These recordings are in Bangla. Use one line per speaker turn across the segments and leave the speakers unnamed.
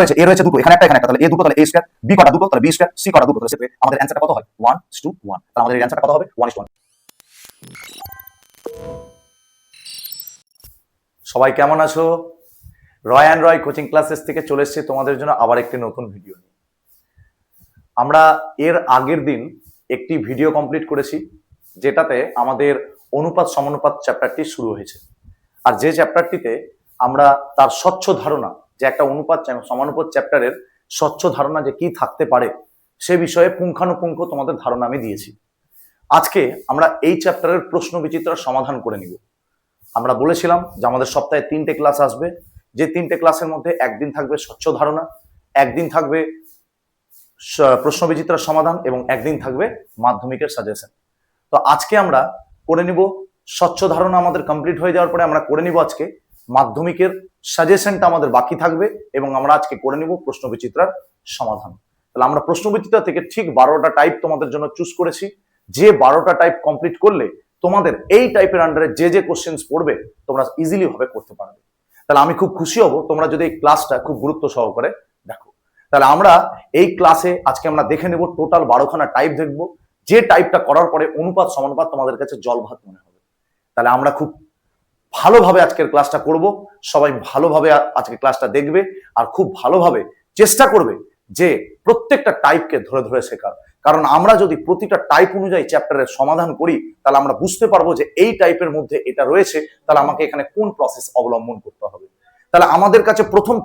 রয়েছে এ রয়েছে দুটো, এখানে একটা এখানে একটা, তাহলে এ দুটো তাহলে এ স্কয়ার, বি কটা দুটো তাহলে বি স্কয়ার, সি কটা দুটো তাহলে সেক্ষেত্রে আমাদের অ্যান্সারটা কত হয় 1:1। তাহলে আমাদের অ্যান্সারটা কত হবে 1:1। সবাই কেমন আছো? রয় অ্যান্ড রয় কোচিং ক্লাসেস থেকে চলে এসেছি তোমাদের জন্য আবার একটি নতুন ভিডিও নিয়ে। আমরা এর আগের দিন একটি ভিডিও কমপ্লিট করেছি যেটাতে আমাদের অনুপাত সমানুপাত চ্যাপ্টারটি শুরু হয়েছে, আর যে চ্যাপ্টারটিতে আমরা তার স্বচ্ছ ধারণা, যে একটা অনুপাত সমানুপাত চ্যাপ্টারের স্বচ্ছ ধারণা যে কি থাকতে পারে সে বিষয়ে পুঙ্খানুপুঙ্খ তোমাদের ধারণা আমি দিয়েছি। আজকে আমরা এই চ্যাপ্টারের প্রশ্ন বিচিত্রার সমাধান করে নিব। আমরা বলেছিলাম যে আমাদের সপ্তাহে 3টে ক্লাস আসবে, যে 3টে ক্লাসের মধ্যে একদিন থাকবে স্বচ্ছ ধারণা, একদিন থাকবে প্রশ্ন বিচিত্রার সমাধান এবং একদিন থাকবে মাধ্যমিকের সাজেশন। তো আজকে আমরা করে নিব স্বচ্ছ ধারণা, আমাদের কমপ্লিট হয়ে যাওয়ার পরে আমরা করে নিব আজকে মাধ্যমিকের সাজেশনটা আমাদের বাকি থাকবে, এবং আমরা আজকে করে নিব প্রশ্ন বিচিত্রার সমাধান। তাহলে আমরা প্রশ্ন বিচিত্রা থেকে ঠিক 12টা টাইপ তোমাদের জন্য চুজ করেছি, যে 12টা টাইপ কমপ্লিট করলে তোমাদের এই টাইপের আন্ডারে যে কোশ্চেন্স পড়বে তোমরা ইজিলি ভাবে করতে পারবে। তাহলে আমি খুব খুশি হব তোমরা যদি এই ক্লাসটা খুব গুরুত্ব সহকারে দেখো। তাহলে আমরা এই ক্লাসে আজকে আমরা দেখে নেব টোটাল 12খানা টাইপ দেখব, যে টাইপটা করার পরে অনুপাত সমানুপাত তোমাদের কাছে জল ভাত মনে হবে। তাহলে আমরা খুব ভালোভাবে আজকের ক্লাসটা করব, সবাই ভালোভাবে আজকে ক্লাসটা দেখবে আর খুব ভালোভাবে চেষ্টা করবে যে প্রত্যেকটা টাইপকে ধরে ধরে শেখার। কারণ আমরা যদি প্রতিটা টাইপ অনুযায়ী চ্যাপ্টারের সমাধান করি তাহলে আমরা বুঝতে পারবো যে এই টাইপের মধ্যে এটা রয়েছে, তাহলে আমাকে এখানে কোন প্রসেস অবলম্বন করতে হবে। তাহলে আমাদের কাছে প্রথম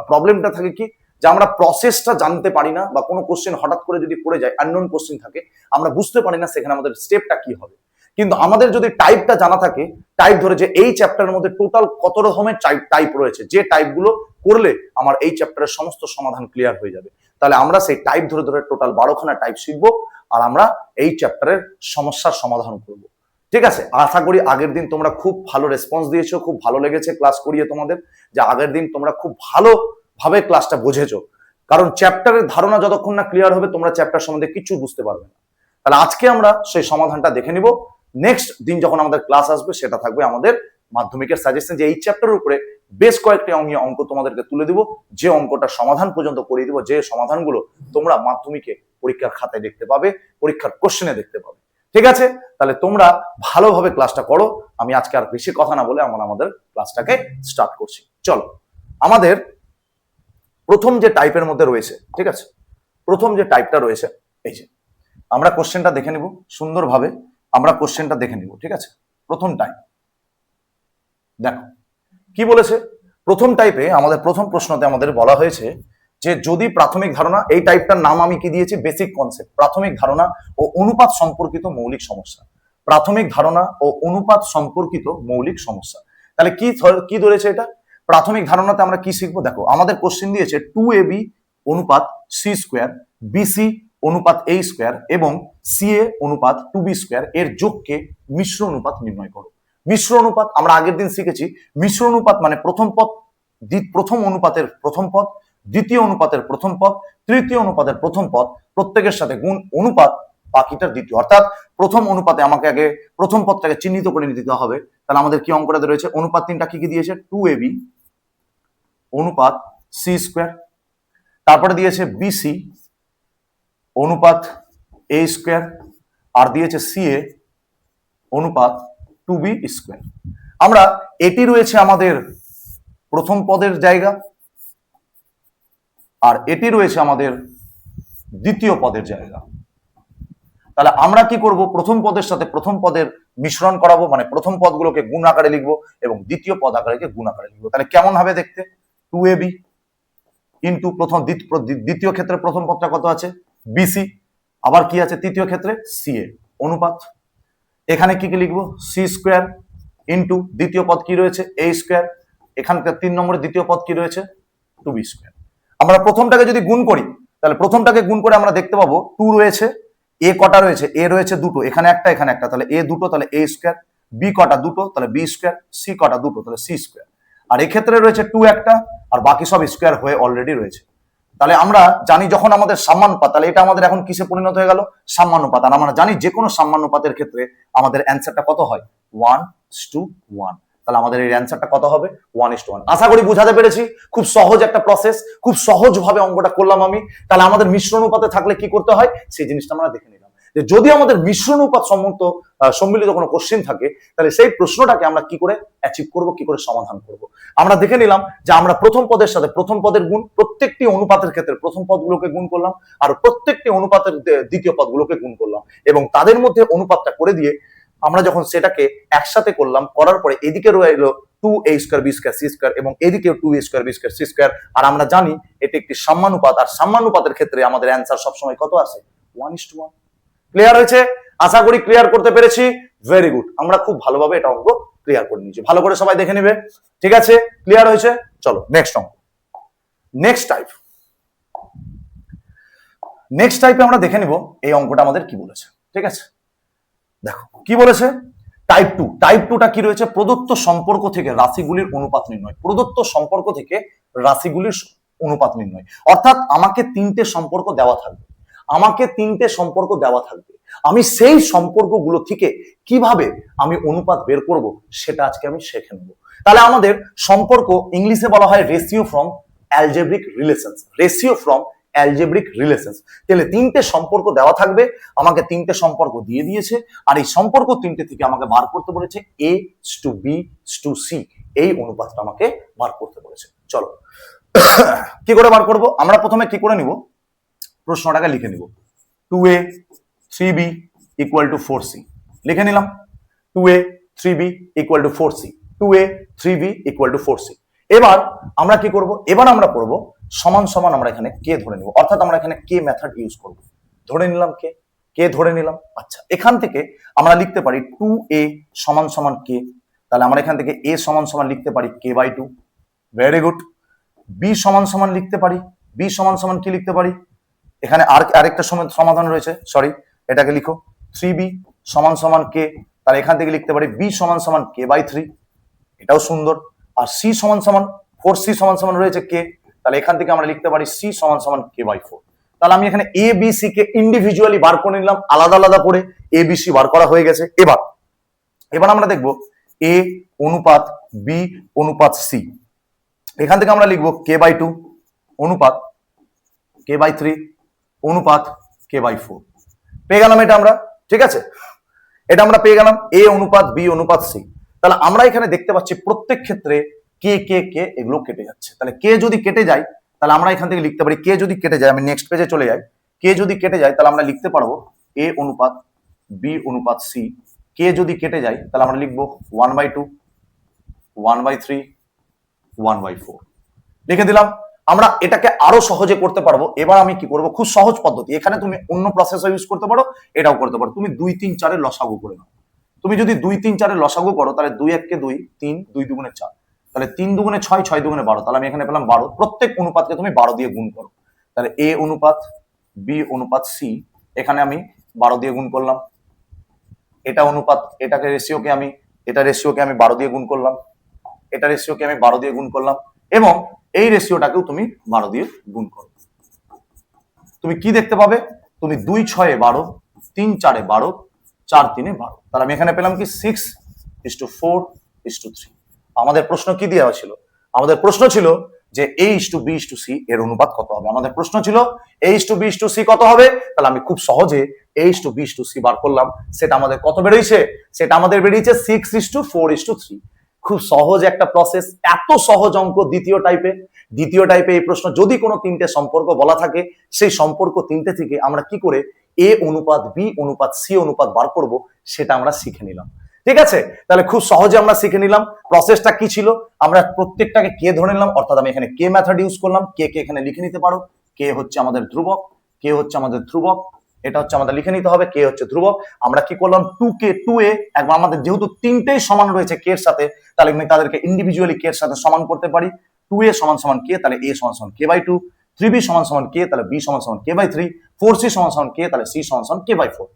প্রবলেমটা থাকে কি, যে আমরা প্রসেসটা জানতে পারি না, বা কোনো কোশ্চেন হঠাৎ করে যদি পড়ে যায়, আননোন কোশ্চেন থাকে, আমরা বুঝতে পারি না সেখানে আমাদের স্টেপটা কি হবে। কিন্তু আমাদের যদি টাইপটা জানা থাকে, টাইপ ধরে যে এই চ্যাপ্টারের মধ্যে টোটাল কত রকমের টাইপ রয়েছে, যে টাইপগুলো করলে আমার এই চ্যাপ্টারের সমস্ত সমাধান ক্লিয়ার হয়ে যাবে, তাহলে আমরা সেই টাইপ ধরে ধরে টোটাল 12খানা টাইপ শিখবো আর আমরা এই চ্যাপ্টারের সমস্যার সমাধান করব। ঠিক আছে? আশা করি আগের দিন তোমরা খুব ভালো রেসপন্স দিয়েছো, খুব ভালো লেগেছে ক্লাস করিয়ে তোমাদের, যে আগের দিন তোমরা খুব ভালোভাবে ক্লাসটা বুঝেছো। কারণ চ্যাপ্টারের ধারণা যতক্ষণ না ক্লিয়ার হবে তোমরা চ্যাপ্টার সম্বন্ধে কিছু বুঝতে পারবে না। তাহলে আজকে আমরা সেই সমাধানটা দেখে নিব। নেক্সট দিন যখন আমাদের ক্লাস আসবে সেটা থাকবে আমাদের মাধ্যমিকের সাজেশন, যে এই চ্যাপ্টারের উপরে বেশ কয়েকটি অঙ্ক তোমাদেরকে তুলে দিব, যে অঙ্কটা সমাধান পর্যন্ত করিয়ে দিব, যে সমাধানগুলো তোমরা মাধ্যমিকে পরীক্ষার খাতায় দেখতে পাবে, পরীক্ষার কোশ্চেনে দেখতে পাবে। ঠিক আছে? তাহলে তোমরা ভালোভাবে ক্লাসটা করো। আমি আজকে আর বেশি কথা না বলে আমাদের ক্লাসটাকে স্টার্ট করছি। চলো, আমাদের প্রথম যে টাইপের মধ্যে রয়েছে, ঠিক আছে, প্রথম যে টাইপটা রয়েছে এই যে, আমরা কোশ্চেনটা দেখে নিব সুন্দরভাবে, আমরা কোশ্চেনটা দেখে নিব। ঠিক আছে? প্রথম টাইপ দেখো কি বলেছে। প্রথম টাইপে আমাদের প্রথম প্রশ্নতে আমাদের বলা হয়েছে যে যদি প্রাথমিক ধারণা, এই টাইপটার নাম আমি কি দিয়েছি, বেসিক কনসেপ্ট, প্রাথমিক ধারণা ও অনুপাত সম্পর্কিত মৌলিক সমস্যা। প্রাথমিক ধারণা ও অনুপাত সম্পর্কিত মৌলিক সমস্যা। তাহলে কি ধরেছে এটা? প্রাথমিক ধারণাতে আমরা কি শিখবো? দেখো আমাদের কোশ্চেন দিয়েছে 2ab অনুপাত সি স্কোয়ার, বিসি অনুপাত a স্কোয়ার এবং সিএ অনুপাত 2b স্কোয়ার এর যোগকে মিশ্র অনুপাত নির্ণয় করো। মিশ্র অনুপাত আমরা আগের দিন শিখেছি। মিশ্র অনুপাত মানে প্রথম অনুপাতের প্রথম পদ, দ্বিতীয় অনুপাতের প্রথম পদ, তৃতীয় অনুপাতের প্রথম পদ প্রত্যেকের সাথে গুণ অনুপাত বাকিটার দ্বিতীয়। অর্থাৎ প্রথম অনুপাতে আমাকে আগে প্রথম পদটাকে চিহ্নিত করে দিতে হবে। তাহলে আমাদের কি অঙ্কটা রয়েছে? অনুপাত তিনটা কি কি দিয়েছে? 2ab অনুপাত সি স্কোয়ার, তারপরে দিয়েছে বিসি অনুপাত এ স্কোয়ার, আর দিয়েছে সিএ অনুপাত 2b স্কোয়ার। আমরা এটি রয়েছে আমাদের প্রথম পদের জায়গা, আর এটি রয়েছে আমাদের দ্বিতীয় পদের জায়গা। তাহলে আমরা কি করব? প্রথম পদের সাথে প্রথম পদের মিশ্রণ করাবো, মানে প্রথম পদগুলোকে গুণ আকারে লিখবো এবং দ্বিতীয় পদ আকারে গুণ আকারে লিখবো। তাহলে কেমন হবে দেখতে? 2ab ইন্টু দ্বিতীয় ক্ষেত্রে প্রথম পদটা কত আছে? বিসি, আবার কি আছে তৃতীয় ক্ষেত্রে? সিএ অনুপাত, এখানে কি কি লিখবো? সি স্কোয়ার ইন্টু দ্বিতীয় পদ কি রয়েছে? এ স্কোয়ার, এখানকার 3 নম্বরের দ্বিতীয় পদ কি রয়েছে? 2b square. আমরা প্রথমটাকে যদি গুণ করি তাহলে প্রথমটাকে গুণ করে আমরা দেখতে পাবো 2 রয়েছে, এ কটা রয়েছে? এ রয়েছে দুটো, এখানে একটা এখানে একটা, তাহলে এ দুটো, তাহলে এ স্কোয়ার, বি কটা? দুটো, তাহলে বি স্কোয়ার, সি কটা? দুটো, তাহলে সি স্কোয়ার। আর এক্ষেত্রে রয়েছে 2 একটা, আর বাকি সব স্কোয়ার হয়ে অলরেডি রয়েছে। তাহলে আমরা জানি যখন আমাদের সাম্যানুপাত, তাহলে এটা আমাদের এখন কিসে পরিণত হয়ে গেল? সাম্যানুপাত। আর আমরা জানি যে কোনো সাম্যানুপাতের ক্ষেত্রে আমাদের অ্যান্সারটা কত হয়? 1:1। তাহলে আমাদের এর অ্যান্সারটা কত হবে 1:1। আশা করি বুঝাতে পেরেছি। খুব সহজ একটা প্রসেস, খুব সহজভাবে অঙ্কটা করলাম আমি। তাহলে আমাদের মিশ্র অনুপাতে থাকলে কি করতে হয় সেই জিনিসটা আমরা দেখে নিলাম, যে যদি আমাদের মিশ্র অনুপাত সম্মিলিত কোনো কোশ্চেন থাকে তাহলে সেই প্রশ্নটাকে আমরা কি করে অ্যাচিভ করব, কি করে সমাধান করব। আমরা দেখে নিলাম যে আমরা প্রথম পদের সাথে প্রথম পদের গুণ, প্রত্যেকটি অনুপাতের ক্ষেত্রে প্রথম পদগুলোকে গুণ করলাম, আর প্রত্যেকটি অনুপাতের দ্বিতীয় পদগুলোকে গুণ করলাম, এবং তাদের মধ্যে অনুপাতটা করে দিয়ে আমরা যখন সেটাকে একসাথে করলাম, করার পরে এদিকে রয়ে এলো 2a² b² c² এবং এদিকেও 2a² b² c²। আর আমরা জানি এটি একটি সাম্যানুপাত, আর সাম্যানুপাতের ক্ষেত্রে আমাদের অ্যান্সার সবসময় কত আসে 1:1। ক্লিয়ার হয়েছে? আশা করি ক্লিয়ার করতে পেরেছি। ভেরি গুড, আমরা খুব ভালোভাবে এটা অঙ্ক ক্লিয়ার করে নিয়েছি। ভালো করে সবাই দেখে নিবে, ঠিক আছে? ক্লিয়ার হয়েছে? চলো নেক্সট অঙ্ক, নেক্সট টাইপে আমরা দেখে নিব এই অঙ্কটা আমাদের কি বলেছে। ঠিক আছে, দেখো কি বলেছে। টাইপ টুটা কি রয়েছে? প্রদত্ত সম্পর্ক থেকে রাশিগুলির অনুপাত নির্ণয়। প্রদত্ত সম্পর্ক থেকে রাশিগুলির অনুপাত নির্ণয়, অর্থাৎ আমাকে তিনটে সম্পর্ক দেওয়া থাকবে, আমি সেই সম্পর্কগুলো থেকে কিভাবে আমি অনুপাত বের করব সেটা আজকে আমি শিখে নেব। তাহলে আমাদের সম্পর্ক ইংলিশে বলা হয় রেশিও ফ্রম অ্যালজেব্রিক রিলেশনস। তাহলে তিনটে সম্পর্ক দেওয়া থাকবে, আমাকে তিনটে সম্পর্ক দিয়ে দিয়েছে, আর এই সম্পর্ক তিনটে থেকে আমাকে বার করতে বলেছে A:B:C, এই অনুপাতটা আমাকে বার করতে বলেছে। চলো কি করে বার করব? আমরা প্রথমে কি করে নিব, প্রশ্নটাকে লিখে নিব। 2a 3b = 4c লিখে নিলাম। 2a 3b = 4c, 2a 3b = 4c। এবার আমরা কি করব? এবার আমরা করব সমান সমান, আমরা এখানে কে ধরে নিব, অর্থাৎ আমরা এখানে কে মেথড ইউজ করব। ধরে নিলাম কে ধরে নিলাম। আচ্ছা, এখান থেকে আমরা লিখতে পারি 2a = কে, তাহলে আমরা এখান থেকে a = লিখতে পারি k/2। Very good. b = লিখতে পারি, b = কি লিখতে পারি? এখানে আরেকটা সমাধান রয়েছে, সরি, এটাকে লিখো 3b = কে, তাহলে এখান থেকে লিখতে পারি b = k/3, এটাও সুন্দর। আর c = 4c রয়েছে কে, তাহলে এখান থেকে আমরা লিখতে পারি c = k/4। তাহলে আমি এখানে a b c কে ইন্ডিভিজুয়ালি বার করে নিলাম, আলাদা আলাদা করে a b c বার করা হয়ে গেছে। এবার আমরা দেখব a অনুপাত b অনুপাত c, এখান থেকে আমরা লিখব k/2 অনুপাত k/3 অনুপাত k/4। পেয়ে গেলাম এটা আমরা, ঠিক আছে? এটা আমরা পেয়ে গেলাম a অনুপাত b অনুপাত c। তাহলে আমরা এখানে দেখতে পাচ্ছি প্রত্যেক ক্ষেত্রে কে এগুলো কেটে যাচ্ছে। তাহলে কে যদি কেটে যায় তাহলে আমরা এখান থেকে লিখতে পারি, কে যদি কেটে যায়, আমি নেক্সট পেজে চলে যাই, কে যদি কেটে যায় তাহলে আমরা লিখতে পারবো a অনুপাত b অনুপাত c। কে যদি কেটে যায় তাহলে আমরা লিখবো 1/2 1/3 1/4 লিখে দিলাম। আমরা এটাকে আরো সহজে করতে পারবো। এবার আমি কি করব, খুব সহজ পদ্ধতি, এখানে তুমি অন্য প্রসেসও ইউজ করতে পারো, এটাও করতে পারো। তুমি 2 3 4 এর লসাগু করে নাও। তুমি যদি 2 3 4 এর লসাগু করো তাহলে 2 1 কে 2, 3 2 2 4, তাহলে 3 2 6 6 2 12, তাহলে আমি এখানে পেলাম 12। প্রত্যেক অনুপাতকে তুমি 12 দিয়ে গুণ করো। তাহলে a অনুপাত b অনুপাত c, এখানে আমি 12 দিয়ে গুণ করলাম। এটা অনুপাত, এটা রেশিওকে আমি 12 দিয়ে গুণ করলাম, এটা রেশিওকে আমি 12 দিয়ে গুণ করলাম, এবং এই রেশিওটাকেও তুমি 12 দিয়ে গুণ করো। তুমি কি দেখতে পাবে? তুমি 2 6 12, 3 4 12, 4 3 12, তাহলে আমি এখানে পেলাম কি 6:4:3। আমাদের প্রশ্ন কি দেওয়া ছিল? আমাদের প্রশ্ন ছিল যে A:B:C এর অনুপাত কত হবে। আমাদের প্রশ্ন ছিল A:B:C কত হবে। তাহলে আমি খুব সহজে A:B:C বার করলাম। সেটা আমাদের কত বেরিয়েছে? সেটা আমাদের বেরিয়েছে 6:4:3। খুব সহজ একটা প্রসেস, এত সহজ অঙ্ক দ্বিতীয় টাইপে এই প্রশ্ন। যদি কোনো তিনটে সম্পর্ক বলা থাকে, সেই সম্পর্ক তিনটে থেকে আমরা কি করে a অনুপাত b অনুপাত c অনুপাত বার করব সেটা আমরা শিখে নিলাম। ঠিক আছে, তাহলে খুব সহজে আমরা শিখে নিলাম। প্রসেসটা কি ছিল? আমরা প্রত্যেকটাকে কে ধরে নিলাম, অর্থাৎ আমি এখানে কে মেথড ইউজ করলাম। কে এখানে লিখে নিতে পারো, কে হচ্ছে আমাদের ধ্রুবক, এটা হচ্ছে আমাদের লিখে নিতে হবে, কে হচ্ছে ধ্রুবক। আমরা কি করলাম 2a, একবার আমাদের যেহেতু তিনটেই সমান রয়েছে কে এর সাথে, তাহলে আমি তাদেরকে ইন্ডিভিজুয়ালি কে এর সাথে সমান করতে পারি। 2a = কে, তাহলে a = k/2, 3b = কে, তাহলে b = k/3, 4c = কে, তাহলে c = k/4।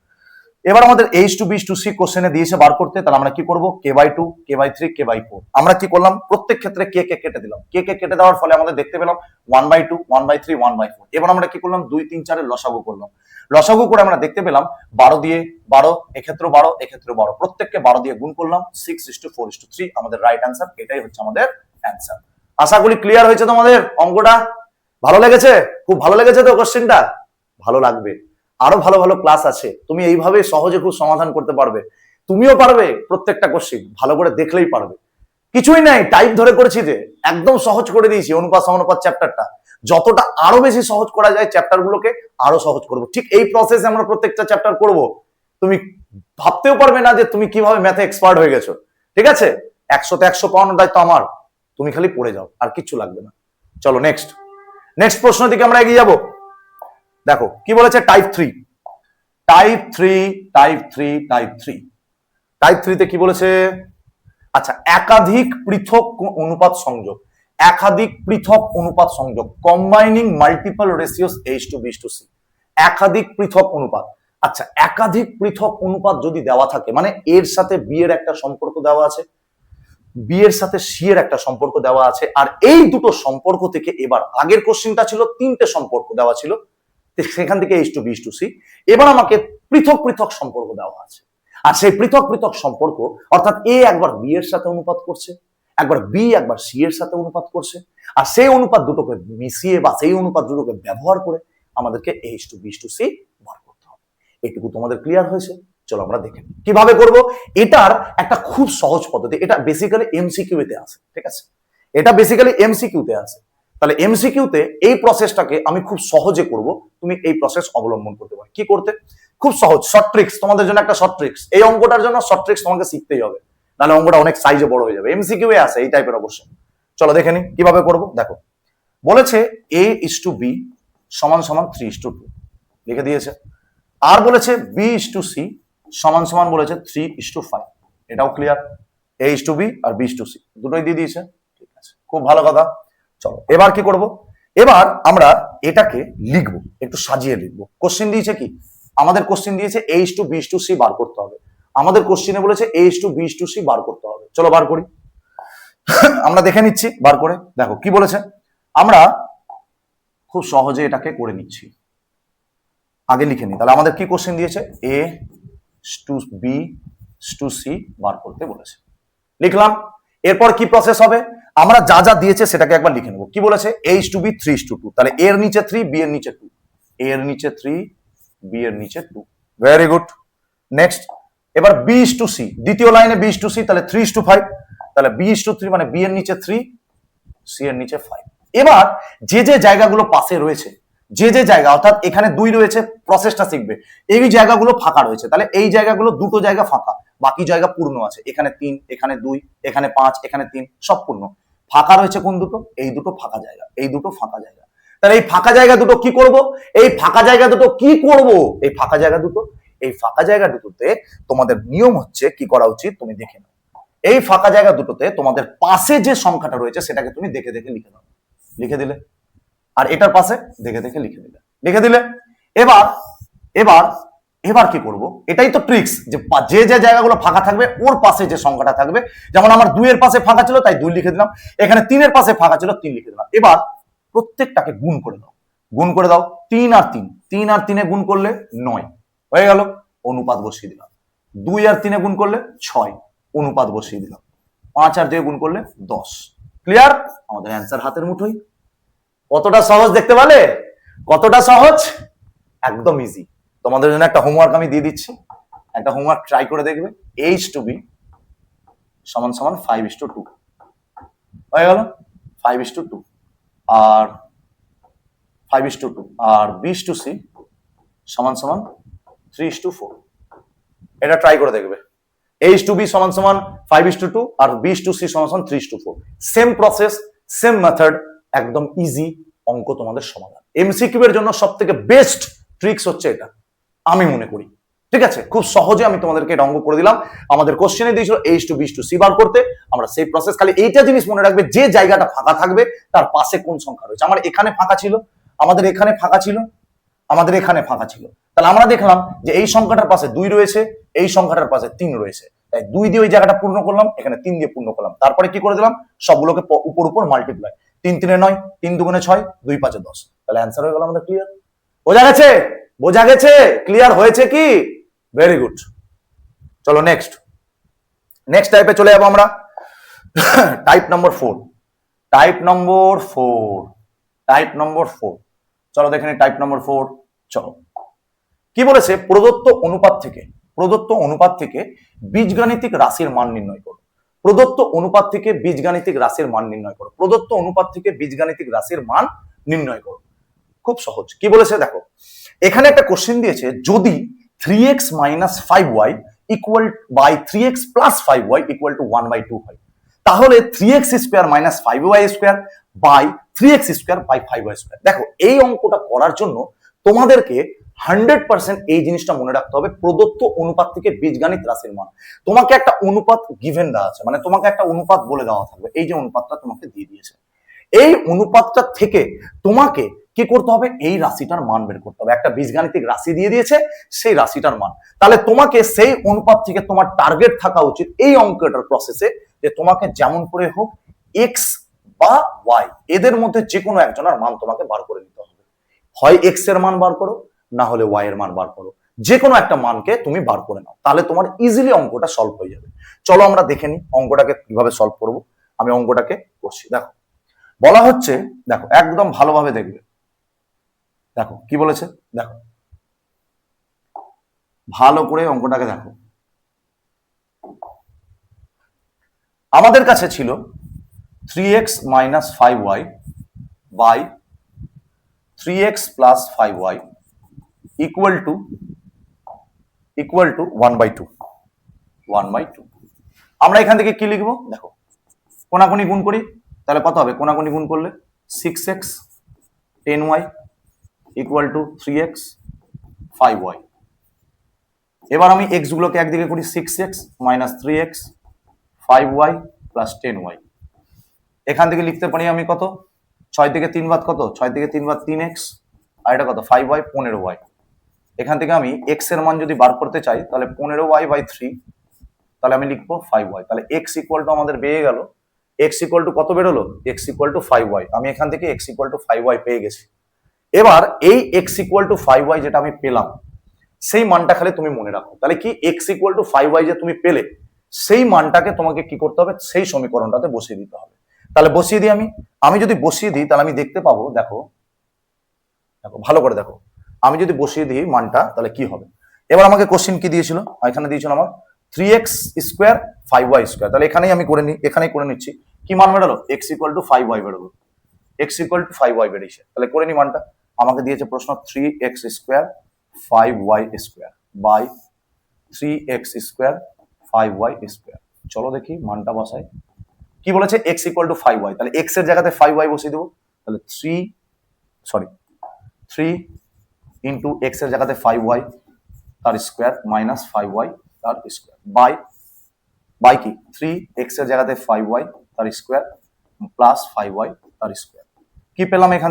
এবার আমাদের H2B/C কোশ্চেনে দিয়েছে বার করতে, তাহলে আমরা কি করব, k/2 k/3 k/4। আমরা কি করলাম, প্রত্যেক ক্ষেত্রে কে কেটে দিলাম। কে কেটে দেওয়ার ফলে আমাদের দেখতে পেলাম 1/2 1/3 1/4। এবার আমরা কি করলাম, 2 3 4 এর লসাগু করলাম। লসাগু করে আমরা দেখতে পেলাম 12 দিয়ে 12, এক্ষেত্রে 12 এক্ষেত্রে 12, প্রত্যেককে 12 দিয়ে গুণ করলাম, 6:4:3 আমাদের রাইট অ্যান্সার। এটাই হচ্ছে আমাদের অ্যান্সার। আশা করি ক্লিয়ার হয়েছে তোমাদের অঙ্কটা। ভালো লেগেছে? খুব ভালো লেগেছে তো কোশ্চেনটা? ভালো লাগবে, আরো ভালো ভালো ক্লাস আছে, তুমি এইভাবে সহজে খুব সমাধান করতে পারবে। তুমিও পারবে, প্রত্যেকটা কোশ্চেন ভালো করে দেখলেই পারবে। কিছুই নাই, টাইপ ধরে করেছি যে একদম সহজ করে দিয়েছি অনুপাত সমানুপাত চ্যাপ্টারটা। যতটা আরো বেশি সহজ করা যায় চ্যাপ্টার গুলোকে আরো সহজ করব। ঠিক এই প্রসেসে আমরা প্রত্যেকটা চ্যাপ্টার করব। তুমি ভাবতেও পারবে না যে তুমি কিভাবে ম্যাথে এক্সপার্ট হয়ে গেছো। ঠিক আছে, 100তে 100 পাওয়ানোর দায়িত্ব আমার, তুমি খালি পড়ে যাও, আর কিচ্ছু লাগবে না। চলো নেক্সট প্রশ্ন দিকে আমরা এগিয়ে যাব। দেখো কি বলেছে, টাইপ 3 তে কি বলেছে, আচ্ছা, একাধিক পৃথক অনুপাত সংযোগ, কম্বাইনিং মাল্টিপল রেশিওস H2B/C, একাধিক পৃথক অনুপাত। আচ্ছা, একাধিক পৃথক অনুপাত যদি দেওয়া থাকে, মানে এর সাথে বি এর একটা সম্পর্ক দেওয়া আছে, বি এর সাথে সি এর একটা সম্পর্ক দেওয়া আছে, আর এই দুটো সম্পর্ক থেকে এবার আগের কোশ্চেনটা ছিল 3টে সম্পর্ক দেওয়া ছিল, সেখান থেকে H2B/C, এবার আমাকে পৃথক পৃথক সম্পর্ক দেওয়া আছে। আর সেই পৃথক পৃথক সম্পর্ক, অর্থাৎ এ একবার বি এর সাথে অনুপাত করছে, একবার বি একবার সি এর সাথে অনুপাত করছে, আর সেই অনুপাত দুটোকে মিশিয়ে বা সেই অনুপাত দুটোকে ব্যবহার করে আমাদেরকে H2B/C বার করতে হবে। এটুকু তোমাদের ক্লিয়ার হয়েছে? চলো আমরা দেখে নিই কিভাবে করব। এটার একটা খুব সহজ পদ্ধতি, এটা বেসিক্যালি এমসিকিউ তে আছে। ঠিক আছে, এটা বেসিক্যালি এমসিকিউ তে আছে। তাহলে এমসিকিউ তে এই প্রসেসটাকে আমি খুব সহজে করব, তুমি এই প্রসেস অবলম্বন করতে পারো। কি করতে? খুব সহজ, শর্ট ট্রিক্স তোমাদের জন্য, একটা শর্ট ট্রিক্স। এই অঙ্কটার জন্য শর্ট ট্রিক্স তোমাকে শিখতেই হবে, নাহলে অঙ্কটা অনেক সাইজে বড় হয়ে যাবে। এমসিকিউ এ আছে এই টাইপের অবশ্যই। চলো দেখে নিই কিভাবে করব। দেখো বলেছে A/B সমান সমান 3:2 লিখে দিয়েছে, আর বলেছে B/C সমান সমান বলেছে 3:5। এটাও ক্লিয়ার, A/B আর B/C দুটোই দিয়ে দিয়েছে। ঠিক আছে, খুব ভালো কথা। চলো এবার কি করব, এবার আমরা এটাকে লিখবো, একটু সাজিয়ে লিখবো। কোশ্চেন দিয়েছে কি, আমাদের কোশ্চেন দিয়েছে H2B/C বার করতে হবে। আমাদের কোশ্চেনে বলেছে H2B/C বার করতে হবে। চলো বার করি, আমরা দেখে নিচ্ছি বার করে। দেখো কি বলেছে, আমরা খুব সহজে এটাকে করে নিচ্ছি, আগে লিখে নিই। তাহলে আমাদের কি কোশ্চেন দিয়েছে, A/B/C বার করতে বলেছে, লিখলাম। এরপর কি প্রসেস হবে, আমরা যা যা দিয়েছে সেটাকে একবার লিখে নেব। কি বলেছে, H2B 3:2, তাহলে এর নিচে 3 বি এর নিচে 2, এর নিচে 3 বি এর নিচে 2। Very good. নেক্সট, এবার B/C, দ্বিতীয় লাইনে B/C, তাহলে 3:5, তাহলে B/3 মানে বি এর নিচে 3 সি এর নিচে 5। এবার যে যে জায়গাগুলো পাশে রয়েছে, যে যে জায়গা, অর্থাৎ এখানে 2 রয়েছে, প্রসেসটা শিখবে, এই জায়গাগুলো ফাঁকা রয়েছে, তাহলে এই জায়গাগুলো দুটো জায়গা ফাঁকা, বাকি জায়গা পূর্ণ আছে। এখানে 3, এখানে 2, এখানে 5, এখানে 3, সব পূর্ণ। ফাঁকা রয়েছে কোন দুটো, এই দুটো ফাঁকা জায়গা, এই দুটো ফাঁকা জায়গা। তাহলে এই ফাঁকা জায়গা দুটো কি করব, এই ফাঁকা জায়গা দুটো কি করব, এই ফাঁকা জায়গা দুটো, এই ফাঁকা জায়গা দুটোতে তোমাদের নিয়ম হচ্ছে কি করা উচিত, তুমি দেখে নাও। এই ফাঁকা জায়গা দুটোতে তোমাদের পাশে যে সংখ্যাটা রয়েছে সেটাকে তুমি দেখে দেখে লিখে দাও, লিখে দিলে। আর এটার পাশে দেখে দেখে লিখে দিলে, লিখে দিলে। এবার এবার এবার কি করব, এটাই তো ট্রিক্স, যে যে যে জায়গাগুলো ফাঁকা থাকবে ওর পাশে যে সংখ্যাটা থাকবে, যেমন আমার 2 এর পাশে ফাঁকা ছিল তাই 2 লিখে দিলাম, এখানে 3 এর পাশে ফাঁকা ছিল 3 লিখে দিলাম। এবার প্রত্যেকটাকে গুণ করে দাও, গুণ করে দাও। 3 আর 3, 3 আর 3 এ গুণ করলে 9 হয়ে গেল, অনুপাত বসিয়ে দিলাম। 2 আর 3 এ গুণ করলে 6, অনুপাত বসিয়ে দিলাম। 5 আর 2 গুণ করলে 10। ক্লিয়ার? আমাদের অ্যান্সার হাতের মুঠোই। কতটা সহজ দেখতে পেলে, কতটা সহজ, একদম ইজি। তোমাদের জন্য একটা হোমওয়ার্ক আমি দিয়ে দিচ্ছি, একটা হোমওয়ার্ক ট্রাই করে দেখবে। H2B সমান সমান 5:2 হয়ে গেল, 5:2, আর 5:2, আর B/C সমান সমান 3:4। এটা ট্রাই করে দেখবে। H2B সমান সমান 5:2 আর B/C সমান সমান 3:4। সেম প্রসেস, সেম মেথড, একদম ইজি অঙ্ক তোমাদের সমাধান। এমসিকিউ এর জন্য সবথেকে বেস্ট ট্রিক্স হচ্ছে এটা, আমি মনে করি। ঠিক আছে, খুব সহজে আমি তোমাদেরকে এটা অঙ্ক করে দিলাম। আমাদের কোশ্চেনে দিয়েছিল H2B/C বার করতে, আমরা সেই প্রসেস, খালি এইটা জিনিস মনে রাখবে, যে জায়গাটা ফাঁকা থাকবে তার পাশে কোন সংখ্যা রয়েছে। আমার এখানে ফাঁকা ছিল, আমাদের এখানে ফাঁকা ছিল, আমাদের এখানে ফাঁকা ছিল। তাহলে আমরা দেখলাম যে এই সংখ্যাটার পাশে 2 রয়েছে, এই সংখ্যাটার পাশে 3 রয়েছে, তাই 2 দিয়ে ওই জায়গাটা পূর্ণ করলাম, এখানে 3 দিয়ে পূর্ণ করলাম, তারপরে কি করে দিলাম সবগুলোকে উপর মাল্টিপ্লাই, 3 3 9, 3 2 6, 2 5 10, তাহলে অ্যান্সার হয়ে গেল আমাদের ক্লিয়ার। বোঝা গেছে ক্লিয়ার হয়েছে কি? Very good. চলো নেক্সট টাইপে চলে যাবো আমরা। টাইপ নম্বর 4 চলো দেখে নি টাইপ নম্বর 4। চলো কি বলেছে, প্রদত্ত অনুপাত থেকে বীজগাণিতিক রাশির মান নির্ণয় করো। খুব সহজ। কি বলেছে দেখো, এখানে একটা কোশ্চেন দিয়েছে, যদি 3x - 5y equal by 3x plus 5y equal to 1/2 হয়, তাহলে 3x square minus 5y square by 3x square by 5y square. দেখো এই অঙ্কটা করার জন্য তোমাদেরকে 100% এই জিনিসটা মনে রাখতে হবে, প্রদত্ত অনুপাত থেকে বীজগাণিত রাশির মান। তোমাকে একটা অনুপাত গিভেন দেওয়া আছে, মানে তোমাকে একটা অনুপাত বলে দেওয়া থাকবে, এই যে অনুপাতটা তোমাকে দিয়ে দিয়েছে, এই অনুপাতটা থেকে তোমাকে কি করতে হবে, এই রাশিটার মান বের করতে হবে। একটা বীজগাণিতিক রাশি দিয়ে দিয়েছে, সেই রাশিটার মান। তাহলে তোমাকে সেই অনুপাত থেকে তোমার টার্গেট থাকা উচিত এই অঙ্কটার প্রসেসে, যে তোমাকে যেমন করে হোক এক্স বা ওয়াই এদের মধ্যে যে কোনো একজনের মান তোমাকে বার করে নিতে হবে। হয় এক্স এর মান বার করো, না হলে ওয়াই এর মান বার করো, যে কোনো একটা মানকে তুমি বার করে নাও, তাহলে তোমার ইজিলি অঙ্কটা সলভ হয়ে যাবে। চলো আমরা দেখে নিই অঙ্কটাকে কিভাবে সলভ করব। আমি অঙ্কটাকে করছি। দেখো বলা হচ্ছে, দেখো একদম ভালোভাবে দেখবে, দেখো কি বলেছে, দেখো ভালো করে অঙ্কটাকে দেখো। আমাদের কাছে ছিল 3x - 5y by 3x plus 5y equal to 1/2। আমরা এখান থেকে কি লিখবো, দেখো কোনাকুনি গুণ করি, তাহলে কত হবে, কোনাকুনি গুণ করলে 6x 10y equal to 3x 5y। এবার আমি x গুলোকে একদিকে করি, 6x minus 3x 5y plus 10y। এখান থেকে লিখতে পারি আমি কত, 6 থেকে 3 বাদ কত, 6 থেকে 3 বাদ 3x, আর এটা কত 5y 15y। এখান থেকে আমি x এর মান যদি বার করতে চাই, তাহলে 15y/3, তাহলে আমি লিখবো 5y। তাহলে x ইকুয়াল টু আমাদের বেরিয়ে গেল, x ইকুয়াল টু কত বেরোলো, x ইকুয়াল টু 5y। আমি এখান থেকে x ইকুয়াল টু 5y পেয়ে গেছি। এবার এই x ইকুয়াল টু 5y যেটা আমি পেলাম, সেই মানটা খালি তুমি মনে রাখো। তাহলে কি x ইকুয়াল টু 5y যে তুমি পেলে, সেই মানটাকে তোমাকে কি করতে হবে, সেই সমীকরণটাতে বসিয়ে দিতে হবে। তাহলে বসিয়ে দিই আমি যদি বসিয়ে দিই, তাহলে আমি দেখতে পাবো, দেখো ভালো করে দেখো, আমি যদি বসিয়ে দিই মানটা, তাহলে কি হবে। এবার আমাকে কোশ্চেন কি দিয়েছিল, এখানে দিয়েছিল আমার 3x স্কোয়ার 5y স্কোয়ার। তাহলে এখানেই করে নিচ্ছি, কি মান বেরোলো, x ইকুয়াল টু 5y বেরোলো, x ইকুয়াল টু 5y বেরিয়েছে। তাহলে করে নি মানটা, আমাকে দিয়েছে প্রশ্ন 3x square 5y square by 3x square 5y square. চলো দেখি মানটা বসাই। কি বলেছে, x ইকুয়াল টু 5y, তাহলে x এর জায়গাতে 5y বসিয়ে দেবো। তাহলে 3 ইন্টু x এর জায়গাতে 5y তার স্কোয়ার মাইনাস 5y তার স্কোয়ার বাই কি 3x এর জায়গাতে 5y তার স্কোয়ার প্লাস 5y তার স্কোয়ার। কি পেলাম এখান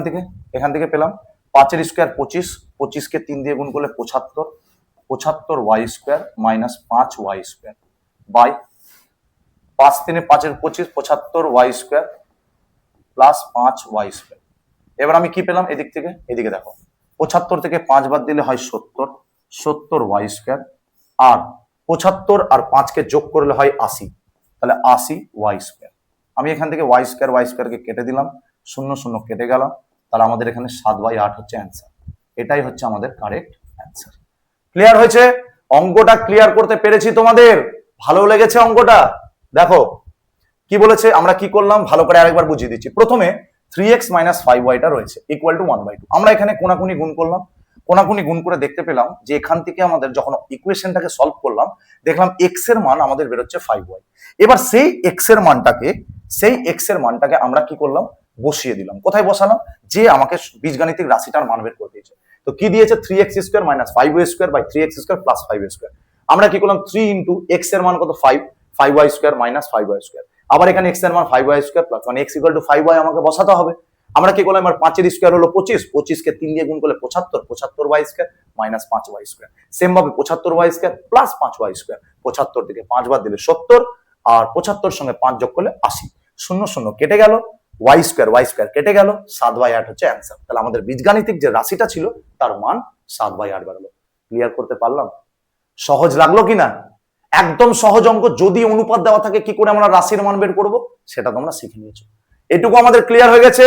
থেকে পেলাম 5 এর স্কোয়ার 25, 25 কে 3 দিয়ে গুণ করলে 75y square minus 5y square by 5 3 5 এর 25, 75y square plus 5y square. এবার আমি কি পেলাম এদিকে দেখো, 75 থেকে 5 বাদ দিলে হয় 70y স্কোয়ার, আর 75 আর 5 কে যোগ করলে হয় 80, তাহলে 80y স্কোয়ার। আমি এখান থেকে y স্কোয়ারকে কেটে দিলাম, 0 0 কেটে গেল, তাহলে আমাদের এখানে 7/8 হচ্ছে অ্যান্সার। এটাই হচ্ছে আমাদের কারেক্ট অ্যান্সার। ক্লিয়ার হয়েছে? অঙ্কটা ক্লিয়ার করতে পেরেছি তোমাদের? ভালো লেগেছে অঙ্কটা? দেখো কি বলেছে, আমরা কি করলাম ভালো করে আরেকবার বুঝিয়ে দিচ্ছি। প্রথমে 3x - 5y টা রয়েছে ইকুয়াল টু 1/2। আমরা এখানে কোনাকুনি গুণ করলাম, কোনাকুনি গুণ করে দেখতে পেলাম যে এখান থেকে আমাদের যখন ইকুয়েশনটাকে সলভ করলাম, দেখলাম x এর মান আমাদের বেরোচ্ছে 5y। এবার সেই x এর মানটাকে আমরা কি করলাম, বসিয়ে দিলাম। কোথায় বসালাম, যে আমাকে বীজগাণিতিক রাশিটার মান বের করে দিয়েছে। তো কি দিয়েছে, 3x square minus 5y square by 3x square plus 5y square. আমরা কি করলাম, 3 ইন্টু x এর মান কত 5y square minus 5y square. আবার এখানে x এর মান 5y স্কোয়ার প্লাস, মানে x ইকুয়াল টু 5y আমাকে বসাতে হবে। আমরা কি করলাম, আর 5 এর স্কয়ার হলো 25, 25 কে 3 দিয়ে গুণ করলে 75, 75y square minus 5y square. Same ভাবে 75y square plus 5y square, 75 থেকে 5 বাদ দিলে 70, আর 75 সঙ্গে 5 যোগ করলে 80, 0 0 কেটে গেল, y স্কয়ার কেটে গেল, 7/8 হচ্ছে অ্যান্সার। তাহলে আমাদের বীজগাণিতিক যে রাশিটা ছিল তার মান 7/8 বেরোলো। ক্লিয়ার করতে পারলাম? সহজ লাগলো কিনা? একদম সহজ অঙ্ক। যদি অনুপাত দেওয়া থাকে কি করে আমরা রাশির মান বের করব সেটা তোমরা শিখে নিয়েছো। এটুকু আমাদের ক্লিয়ার হয়ে গেছে?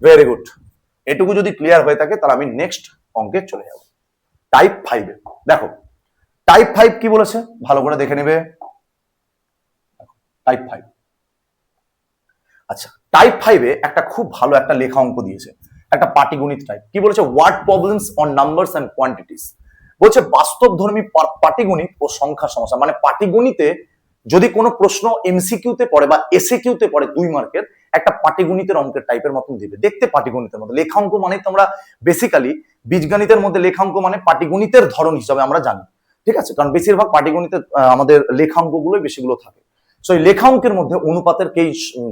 Very good. এটুকু যদি ক্লিয়ার হয়ে থাকে তাহলে আমি নেক্সট অঙ্কে চলে যাব। টাইপ 5 এ দেখো, টাইপ 5 কি বলেছে ভালো করে দেখে নেবে। টাইপ 5, আচ্ছা টাইপ 5 এ একটা খুব ভালো একটা লেখা অঙ্ক দিয়েছে, একটা পাটিগণিত টাইপ। কি বলেছে? Word problems on numbers and quantities. বলছে বাস্তবধর্মী পাটিগণিত ও সংখ্যা সমস্যা। মানে পাটিগণিতে যদি কোনো প্রশ্ন এমসিকিউতে পড়ে বা এসএকিউতে পড়ে 2 মার্কের, একটা পাটিগণিতের অঙ্কের টাইপের মতন দিবে, দেখতে পাটিগণিতের মতো। লেখা অঙ্ক মানে তোমরা বেসিক্যালি বীজগণিতের মধ্যে লেখা অঙ্ক মানে পাটিগণিতের ধরন হিসাবে আমরা জানি, ঠিক আছে? কারণ বেশিরভাগ পাটিগণিতে আমাদের লেখা অঙ্কগুলোই বেশিগুলো থাকে। সো এই লেখা অঙ্কের মধ্যে অনুপাতের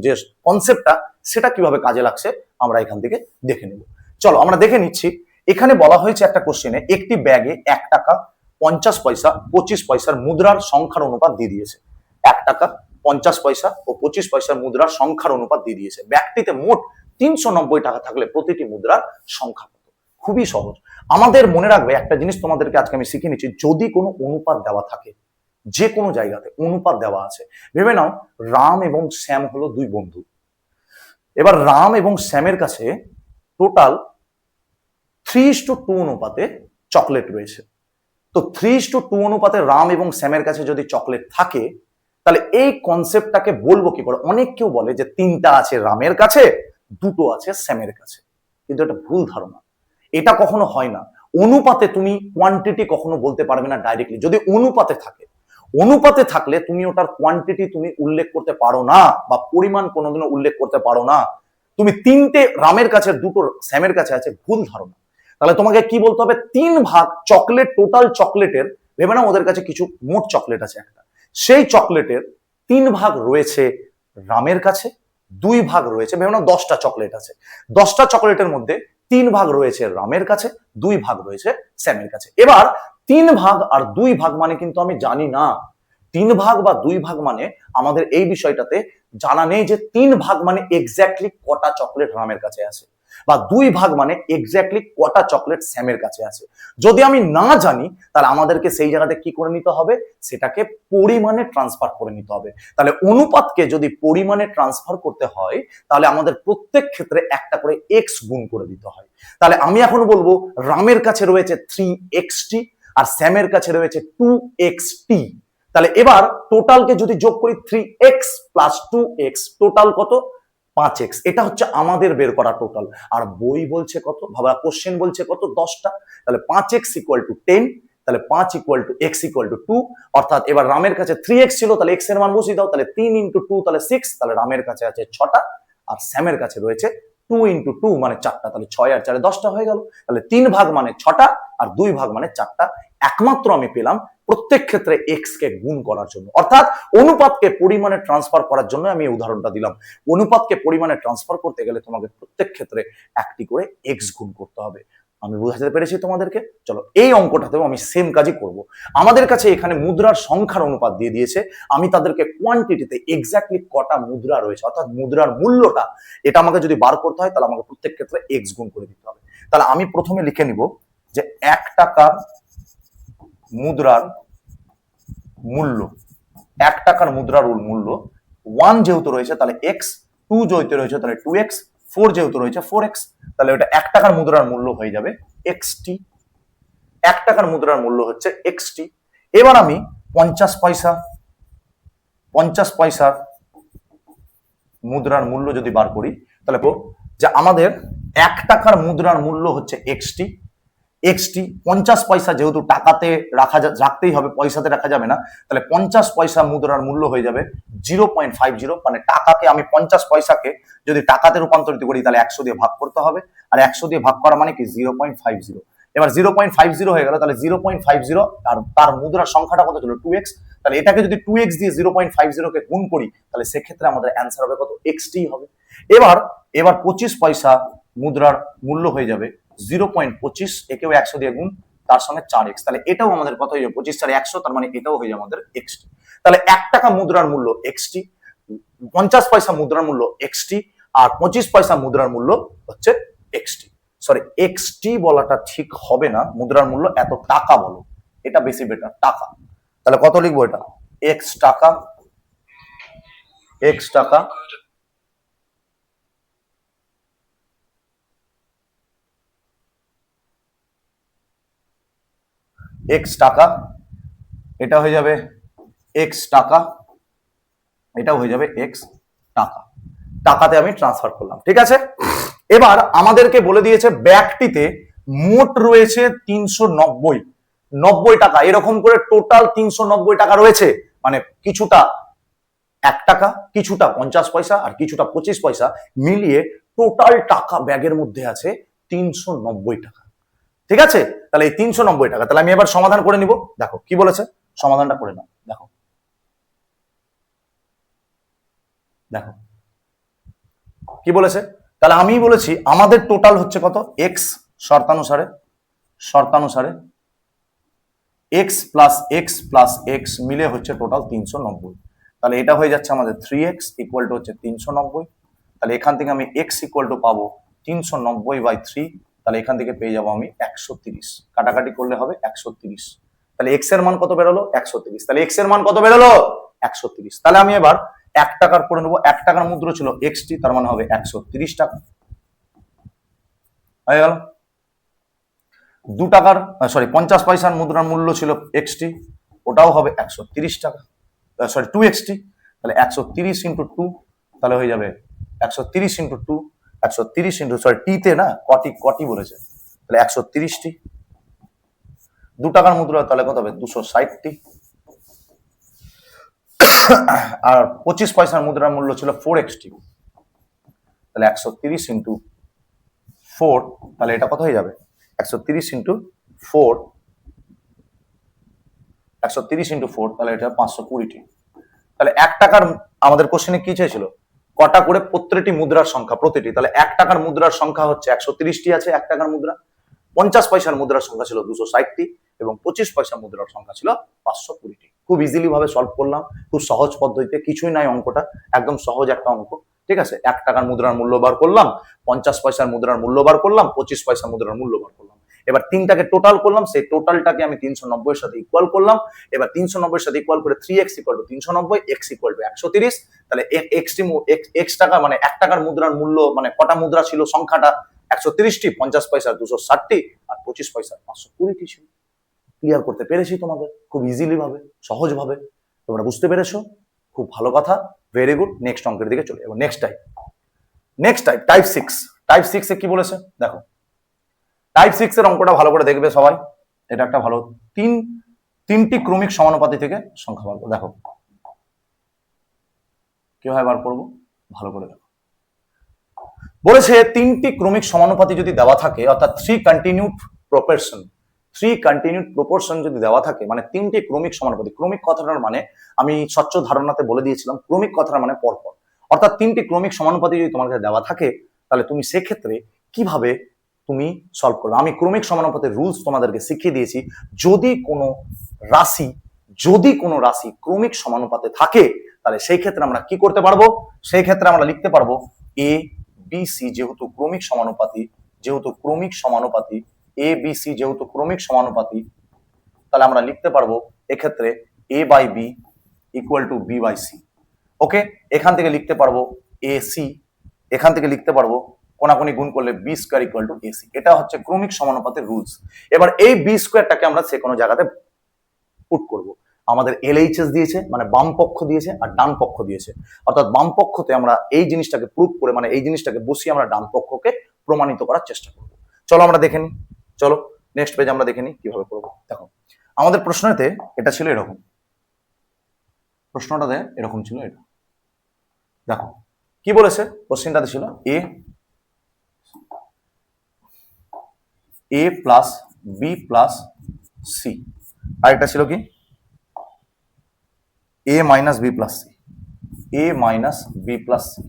যে কনসেপ্টটা সেটা কিভাবে কাজে লাগছে আমরা এখান থেকে দেখে নেব। চলো আমরা দেখে নিচ্ছি। এখানে বলা হয়েছে একটা কোশ্চেনে একটি ব্যাগে 1 টাকা 50 পয়সা 25 পয়সার মুদ্রার সংখ্যার অনুপাত দিয়ে দিয়েছে। 1 টাকা 50 পয়সা ও 25 পয়সার মুদ্রার সংখ্যার অনুপাত দিয়ে দিয়েছে। ব্যাগটিতে মোট 390 টাকা থাকলে প্রতিটি মুদ্রার সংখ্যা কত? খুবই সহজ। আমাদের মনে রাখবে একটা জিনিস তোমাদেরকে আজকে আমি শিখিয়ে নিচ্ছি, যদি কোনো অনুপাত দেওয়া থাকে, যে কোনো জায়গাতে অনুপাত দেওয়া আছে, ভেবে নাও রাম এবং শ্যাম হলো 2 বন্ধু। এবার রাম এবং শ্যামের কাছে টোটাল 3:2 অনুপাতে চকলেট রয়েছে। তো 3:2 অনুপাতে রাম এবং শ্যামের কাছে যদি চকলেট থাকে তাহলে এই কনসেপ্টটাকে বলবো কি করে? অনেক কেউ বলে যে 3টা আছে রামের কাছে, 2টো আছে শ্যামের কাছে, কিন্তু এটা ভুল ধারণা। এটা কখনো হয় না। অনুপাতে তুমি কোয়ান্টিটি কখনো বলতে পারবে না ডাইরেক্টলি। যদি অনুপাতে থাকলে তুমি ওটার কোয়ান্টিটি তুমি উল্লেখ করতে পারো না, বা পরিমাণ কোনোদিনও উল্লেখ করতে পারো না। তুমি 3টে রামের কাছে 2টো শ্যামের কাছে আছে, ভুল ধারণা। তাহলে তোমাকে কি বলতে হবে? 3 ভাগ চকলেট, টোটাল চকলেটের, ভেবে না ওদের কাছে কিছু মোট চকলেট আছে একটা, সেই চকলেটের 3 ভাগ রয়েছে রামের কাছে, 2 ভাগ রয়েছে, ভেবে না 10টা চকলেট আছে, 10টা চকলেটের মধ্যে 3 ভাগ রয়েছে রামের কাছে, 2 ভাগ রয়েছে শ্যামের কাছে। এবার 3 ভাগ আর 2 ভাগ মানে কিন্তু আমি জানি না। 3 ভাগ বা 2 ভাগ মানে আমাদের এই বিষয়টাতে জানা নেই যে 3 ভাগ মানে এক্স্যাক্টলি কটা চকলেট রামের কাছে আছে, বা 2 ভাগ মানে এক্স্যাক্টলি কটা চকলেট শ্যামের কাছে আছে। যদি আমি না জানি তাহলে আমাদেরকে সেই জায়গাতে কি করে নিতে হবে? সেটাকে পরিমাণে ট্রান্সফার করে নিতে হবে। তাহলে অনুপাতকে যদি পরিমাণে ট্রান্সফার করতে হয় তাহলে আমাদের প্রত্যেক ক্ষেত্রে একটা করে এক্স গুণ করে দিতে হয়। তাহলে আমি এখন বলবো রামের কাছে রয়েছে 3xt আর শ্যামের কাছে রয়েছে 2xt। তাহলে এবার টোটালকে যদি যোগ করি 3x প্লাস 2x, টোটাল কত? 5x। এটা হচ্ছে আমাদের বের করা টোটাল। আর বই বলছে কত? ভাবা, কোশ্চেন বলছে কত? 10টা। তাহলে 5x = 10, তাহলে 5 = x = 2। অর্থাৎ এবার রামের কাছে 3x ছিল, তাহলে x এর মান বসিয়ে দাও, তাহলে 3 × 2 তাহলে 6, তাহলে রামের কাছে আছে 6টা, আর শ্যামের কাছে রয়েছে 2 × 2 মানে 4টা, তাহলে 6 আর 4 10টা হয়ে গেল। তাহলে 3 ভাগ মানে 6টা আর 2 ভাগ মানে 4টা। একমাত্র আমি পেলাম প্রত্যেক ক্ষেত্রে x কে গুণ করার জন্য, অর্থাৎ অনুপাতকে পরিমাণে ট্রান্সফার করার জন্য আমি এই উদাহরণটা দিলাম। অনুপাতকে পরিমাণে ট্রান্সফার করতে গেলে তোমাকে প্রত্যেক ক্ষেত্রে একটি করে x গুণ করতে হবে। আমি বুঝাতে পেরেছি তোমাদেরকে? চলো এই অঙ্কটাতেও আমি সেম কাজই করব। আমাদের কাছে এখানে মুদ্রার সংখ্যার অনুপাত দিয়ে দিয়েছে, আমি তাদেরকে কোয়ান্টিটিতে এক্স্যাক্টলি কটা মুদ্রা রয়েছে অর্থাৎ মুদ্রার মূল্যটা, এটা আমাকে যদি বার করতে হয় তাহলে আমাকে প্রত্যেক ক্ষেত্রে x গুণ করে দিতে হবে। তাহলে আমি প্রথমে লিখে নিব যে 1 টাকার মুদ্রার মূল্য, 1 টাকার মুদ্রার মূল্য 1 যেহেতু রয়েছে তাহলে x, 2 যেহেতু রয়েছে তাহলে 2x, 4 যেহেতু রয়েছে 4x, তাহলে এটা 1 টাকার মুদ্রার মূল্য হয়ে যাবে xt। 1 টাকার মুদ্রার মূল্য হচ্ছে xt। এবার আমি 50 পয়সার মুদ্রার মূল্য যদি বার করি তাহলে যে আমাদের 1 টাকার মুদ্রার মূল্য হচ্ছে xt। 50 পয়সা যেহেতু টাকাতে রাখতেই হবে, পয়সাতে রাখা যাবে না, তাহলে 50 পয়সা মুদ্রার মূল্য হয়ে যাবে 0.50। মানে টাকাকে আমি 50 পয়সাকে যদি টাকাতে রূপান্তরিত করি তাহলে 100 দিয়ে ভাগ করতে হবে, আর 100 দিয়ে ভাগ করা মানে কি 0.50। এবার 0.50 হয়ে গেল, তাহলে 0.50 আর তার মুদ্রার সংখ্যাটা কত ছিল? 2x। তাহলে এটাকে যদি 2x দিয়ে 0.50 কে গুণ করি তাহলে সেক্ষেত্রে আমাদের অ্যান্সার হবে কত? xt হবে। এবার এবার 25 পয়সা মুদ্রার মূল্য হয়ে যাবে 0.25, একেও 100 দিয়ে গুণ, তার সঙ্গে 4x, তাহলে এটাও আমাদের কত হয়ে যাবে 25 4 100, তার মানে এটাও হয়ে যাবে আমাদের xt। তাহলে 1 টাকা মুদ্রার মূল্য xt, 50 পয়সা মুদ্রার মূল্য xt, আর 25 পয়সা মুদ্রার মূল্য হচ্ছে xt। সরি, xt বলাটা ঠিক হবে না, মুদ্রার মূল্য এত টাকা বলো, এটা বেশি বেটার, টাকা। তাহলে কত লিখবো এটা, x টাকা, x টাকা, x টাকা, এটা হয়ে যাবে x টাকা, এটাও হয়ে যাবে x টাকা, টাকাতে আমি ট্রান্সফার করলাম, ঠিক আছে। এবার আমাদেরকে বলে দিয়েছে ব্যাগটিতে মোট রয়েছে 390 টাকা, এরকম করে টোটাল 390 টাকা রয়েছে, মানে কিছুটা 1 টাকা, কিছুটা 50 পয়সা, আর কিছুটা 25 পয়সা, মিলিয়ে টোটাল টাকা ব্যাগের মধ্যে আছে 390 টাকা, ঠিক আছে। তাহলে এই 390 টাকা, তাহলে আমি এবার সমাধান করে নিব। দেখো কি বলেছে, সমাধানটা করে নাও। দেখো দেখো কি বলেছে, তাহলে আমি বলেছি আমাদের টোটাল হচ্ছে কত, এক্স শর্তানুসারে, শর্তানুসারে x plus x plus x মিলে হচ্ছে টোটাল 390। তাহলে এটা হয়ে যাচ্ছে আমাদের 3x ইকুয়াল টু হচ্ছে 390। তাহলে এখান থেকে আমি x ইকুয়াল টু পাবো 390/3, তাহলে এখান থেকে পেয়ে যাবো আমি 130, কাটাকাটি করলে হবে 130। তাহলে x এর মান কত বেরোলো 130, তাহলে x এর মান কত বেরোলো 130। তাহলে আমি এবার 1 টাকার করে নেবো, 1 টাকার মুদ্রা ছিল xt, তার মানে হবে 130 টাকা, হয়ে গেল। 2 টাকার সরি 50 পয়সার মুদ্রার মূল্য ছিল xt, ওটাও হবে 130 টাকা, সরি 2xt, তাহলে 130 ইন্টু 2, তাহলে হয়ে যাবে 130 ইন্টু 2, 130 ইন্টু সরি টিতে না কটি কটি বলেছে, তাহলে 130টি। 2 টাকার মুদ্রা তাহলে কত হবে 260টি, আর 25 পয়সার মুদ্রার মূল্য ছিল 4xt, তাহলে 130 ইন্টু 4, তাহলে এটা কত হয়ে যাবে 130 ইন্টু 4, 130 ইন্টু 4, তাহলে এটা 520টি। তাহলে 1 টাকার আমাদের কোশ্চেনে কি চেয়েছিল, কটা করে প্রত্যেকটি মুদ্রার সংখ্যা, প্রতিটি, তাহলে 1 টাকার মুদ্রার সংখ্যা হচ্ছে 130টি আছে 1 টাকার মুদ্রা, 50 পয়সার মুদ্রার সংখ্যা ছিল 260টি, এবং 25 পয়সার মুদ্রার সংখ্যা ছিল 520টি। খুব ইজিলি ভাবে সলভ করলাম, খুব সহজ পদ্ধতিতে, কিছুই নাই অঙ্কটা, একদম সহজ একটা অঙ্ক, ঠিক আছে। 1 টাকার মুদ্রার মূল্য বার করলাম, 50 পয়সার মুদ্রার মূল্য বার করলাম, 25 পয়সার মুদ্রার মূল্য বার করলাম, এবার তিনটাকে টোটাল করলাম, সেই টোটালটাকে আমি 390 এর সাথে ইকুয়াল করলাম, এবার 390 এর সাথে ইকুয়াল করে 3x equal to 390, x equal two 130, তাহলে x টাকা মানে 1 টাকার মুদ্রার মূল্য মানে কটা মুদ্রা ছিল সংখ্যাটা 130টি, 50 পয়সা 260টি, আর 25 পয়সা 520টি ছিল। ক্লিয়ার করতে পেরেছি তোমাদের খুব ইজিলি ভাবে, সহজ ভাবে, তোমরা বুঝতে পেরেছো, খুব ভালো কথা, ভেরি গুড। নেক্সট অঙ্কের দিকে চলে যাবো। নেক্সট টাইপ টাইপ 6, টাইপ 6 এ কি বলেছে দেখো, টাইপ 6 এর অঙ্কটা ভালো করে দেখবে সবাই, এটা একটা ভালো, তিনটি ক্রমিক সমানুপাতি থেকে সংখ্যা বার করো। দেখো কিভাবে বার করবো, ভালো করে দেখো। বলেছে তিনটি ক্রমিক সমানুপাতি যদি দেওয়া থাকে, অর্থাৎ 3 কন্টিনিউড প্রপোর্শন যদি দেওয়া থাকে, মানে তিনটি ক্রমিক সমানুপাতি, ক্রমিক কথাটার মানে আমি স্বচ্ছ ধারণাতে বলে দিয়েছিলাম, ক্রমিক কথাটার মানে পরপর, অর্থাৎ তিনটি ক্রমিক সমানুপাতি যদি তোমার কাছে দেওয়া থাকে, তাহলে তুমি সেক্ষেত্রে কিভাবে তুমি সলভ করবে। আমি ক্রমিক সমানুপাতের রুলস তোমাদেরকে শিখিয়ে দিয়েছি। যদি কোনো রাশি ক্রমিক সমানুপাতে থাকে, তাহলে সেই ক্ষেত্রে আমরা কি করতে পারবো, সেই ক্ষেত্রে আমরা লিখতে পারবো এ বি সি, যেহেতু ক্রমিক সমানুপাতি, এ বি সি যেহেতু ক্রমিক সমানুপাতি, তাহলে আমরা লিখতে পারবো এক্ষেত্রে a by b equal to b by c. Okay, এখান থেকে লিখতে পারবো এ সি, এখান থেকে লিখতে পারবো কোনাকুনি গুণ করলে B square equal to AC. এটা হচ্ছে ক্রমিক সমানুপাতের রুলস। এবার এই বি স্কোয়ারটাকে আমরা যে কোনো জায়গাতে পুট করব। আমাদের এলএইচএস দিয়েছে, মানে বাম পক্ষ দিয়েছে আর ডান পক্ষ দিয়েছে, অর্থাৎ বাম পক্ষতে আমরা এই জিনিসটাকে প্রুভ করে, মানে এই জিনিসটাকে বসিয়ে আমরা ডান পক্ষকে প্রমাণিত করার চেষ্টা করব। চলো আমরা দেখে নিই, চলো নেক্সট পেজ আমরা দেখে নিই কিভাবে করবো। দেখো আমাদের প্রশ্নতে এটা ছিল এরকম, প্রশ্নটাতে এরকম ছিল এটা। দেখো কি বলেছে, কোশ্চেনটাতে ছিল এ প্লাস বি প্লাস সি, আর এটা ছিল কি এ মাইনাস বি প্লাস সি, এ মাইনাস বি প্লাস সি,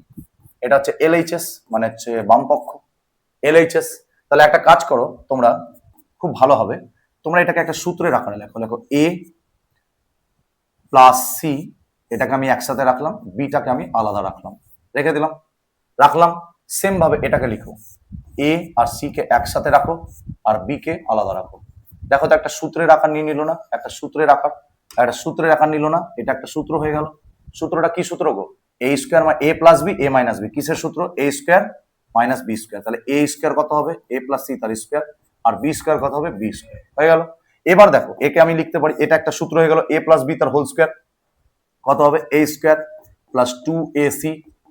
এটা হচ্ছে LHS, মানে হচ্ছে বাম পক্ষ LHS। তাহলে একটা কাজ করো তোমরা, খুব ভালো হবে, তোমরা এটাকে একটা সূত্রের আকারে লেখো। লেখো A প্লাস C, এটাকে আমি একসাথে রাখলাম, বিটাকে আমি আলাদা রাখলাম, রেখে দিলাম, রাখলাম। সেম ভাবে এটাকে লিখো, A আর C কে একসাথে রাখো আর B কে আলাদা রাখো। দেখো তো একটা সূত্রের আকার নিয়ে নিল না, একটা সূত্রের আকার, একটা সূত্রের আকার নিল না, এটা একটা সূত্র হয়ে গেল। সূত্রটা কি সূত্র গো? A square A plus B A minus B. কিসের সূত্র? A square minus B square. তাহলে A স্কোয়ার কত হবে? A প্লাস সি তার স্কোয়ার, আর বি স্কোয়ার কত হবে? B square. হয়ে গেল। এবার দেখো একে আমি লিখতে পারি, এটা একটা সূত্র হয়ে গেল, A প্লাস বি তার হোল স্কোয়ার কত হবে? A square plus 2AC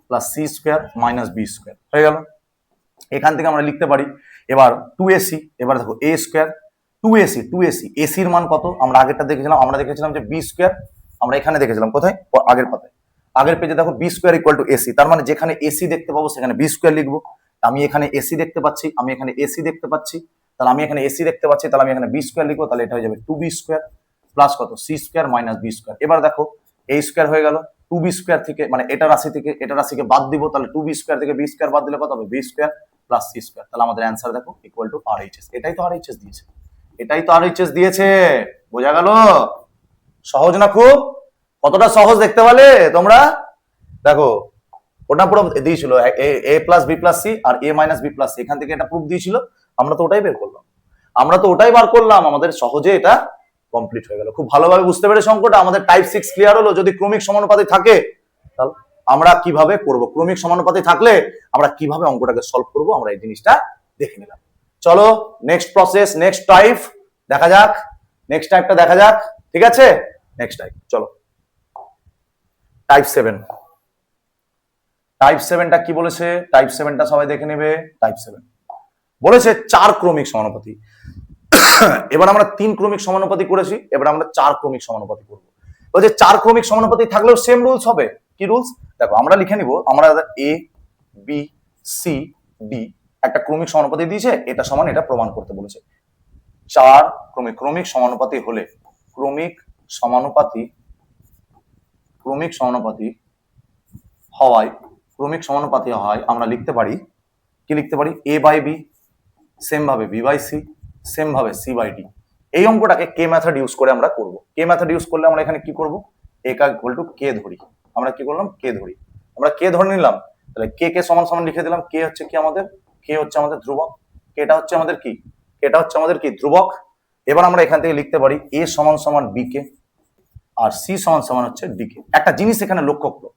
plus C square minus B square. হয়ে গেল। এখান থেকে আমরা লিখতে পারি এবার 2AC। এবার দেখো A স্কোয়ার 2AC এসির মান কত? আমরা আগেরটা দেখেছিলাম, আমরা দেখেছিলাম যে বি স্কোয়ার, আমরা এখানে দেখেছিলাম কোথায়? আগের পাতায়, আগের পেজে দেখো B square equal to AC. তার মানে যেখানে এসি দেখতে পাবো সেখানে বি স্কোয়ার লিখবো। আমি এখানে এসি দেখতে পাচ্ছি, আমি এখানে এসি দেখতে পাচ্ছি, তাহলে আমি এখানে এসি দেখতে পাচ্ছি, তাহলে আমি এখানে বি স্কোয়ার লিখবো। তাহলে এটা হয়ে যাবে 2B স্কোয়ার প্লাস কত? C square minus B square. এবার দেখো A স্কোয়ার হয়ে গেল, 2B স্কোয়ার থেকে মানে এটা রাশি থেকে এটা রাশিকে বাদ দিব, তাহলে 2B স্কোয়ার থেকে বি স্কোয়ার বাদ দিলে কত হবে? B square plus C square. তাহলে আমাদের অ্যান্সার দেখো ইকুয়াল টু RHS। এটাই তো RHS দিয়েছে, এটাই তো RHS দিয়েছে। বোঝা গেল? সহজ না খুব? কতটা সহজ দেখতে পেলে তোমরা? দেখো ওটা পুরো দিয়েছিল A plus B plus C আর A minus B plus C, এখান থেকে এটা প্রুফ দিয়েছিল, আমরা তো ওটাই বের করলাম, আমরা তো ওটাই বার করলাম, আমাদের সহজে এটা কমপ্লিট হয়ে গেল। খুব ভালোভাবে বুঝতে পেরেছি অঙ্কটা। আমাদের টাইপ 6 ক্লিয়ার হলো। যদি ক্রমিক সমানুপাতি থাকে তাহলে আমরা কিভাবে করব, ক্রমিক সমানুপাতি থাকলে আমরা কিভাবে অঙ্কটাকে সলভ করব, আমরা এই জিনিসটা দেখে নিলাম। চলো নেক্সট প্রসেস, নেক্সট টাইপ দেখা যাক, নেক্সট টাইপটা দেখা যাক। ঠিক আছে, নেক্সট টাইপ চলো। টাইপ 7, টাইপ 7টা কি বলেছে? টাইপ 7টা সবাই দেখে নেবে। টাইপ 7 বলেছে 4 ক্রমিক সমানুপাতি। এবার আমরা 3 ক্রমিক সমানুপাতি করেছি, এবার আমরা 4 ক্রমিক সমানুপাতি করব। বলছে 4 ক্রমিক সমানুপাতি থাকলেও সেম রুলস হবে। কি রুলস? দেখো আমরা লিখে নিব, আমরা A B C D একটা ক্রমিক সমানুপাতি দিয়েছে, এটা সমান এটা প্রমাণ করতে বলেছে। 4 ক্রমিক সমানুপাতি হলে ক্রমিক সমানুপাতি হয় আমরা লিখতে পারি, কি লিখতে পারি? A বাই বি, সেম ভাবে B বাই সি, সেম ভাবে C বাই ডি। এই অঙ্কটাকে কে মেথড ইউজ করে আমরা করব। কে মেথড ইউজ করলে আমরা এখানে কি করব? A ইকুয়াল টু কে ধরি। আমরা কি করলাম? কে ধরি। আমরা কে ধরে নিলাম, তাহলে কে কে সমান সমান লিখে দিলাম। কে হচ্ছে কি আমাদের? কে হচ্ছে আমাদের ধ্রুবক, কেটা হচ্ছে আমাদের কি? কেটা হচ্ছে আমাদের কি? ধ্রুবক। এবার আমরা এখান থেকে লিখতে পারি A সমান সমান বি কে আর সি সমান সমান হচ্ছে ডি কে। একটা জিনিস এখানে লক্ষ্য করো,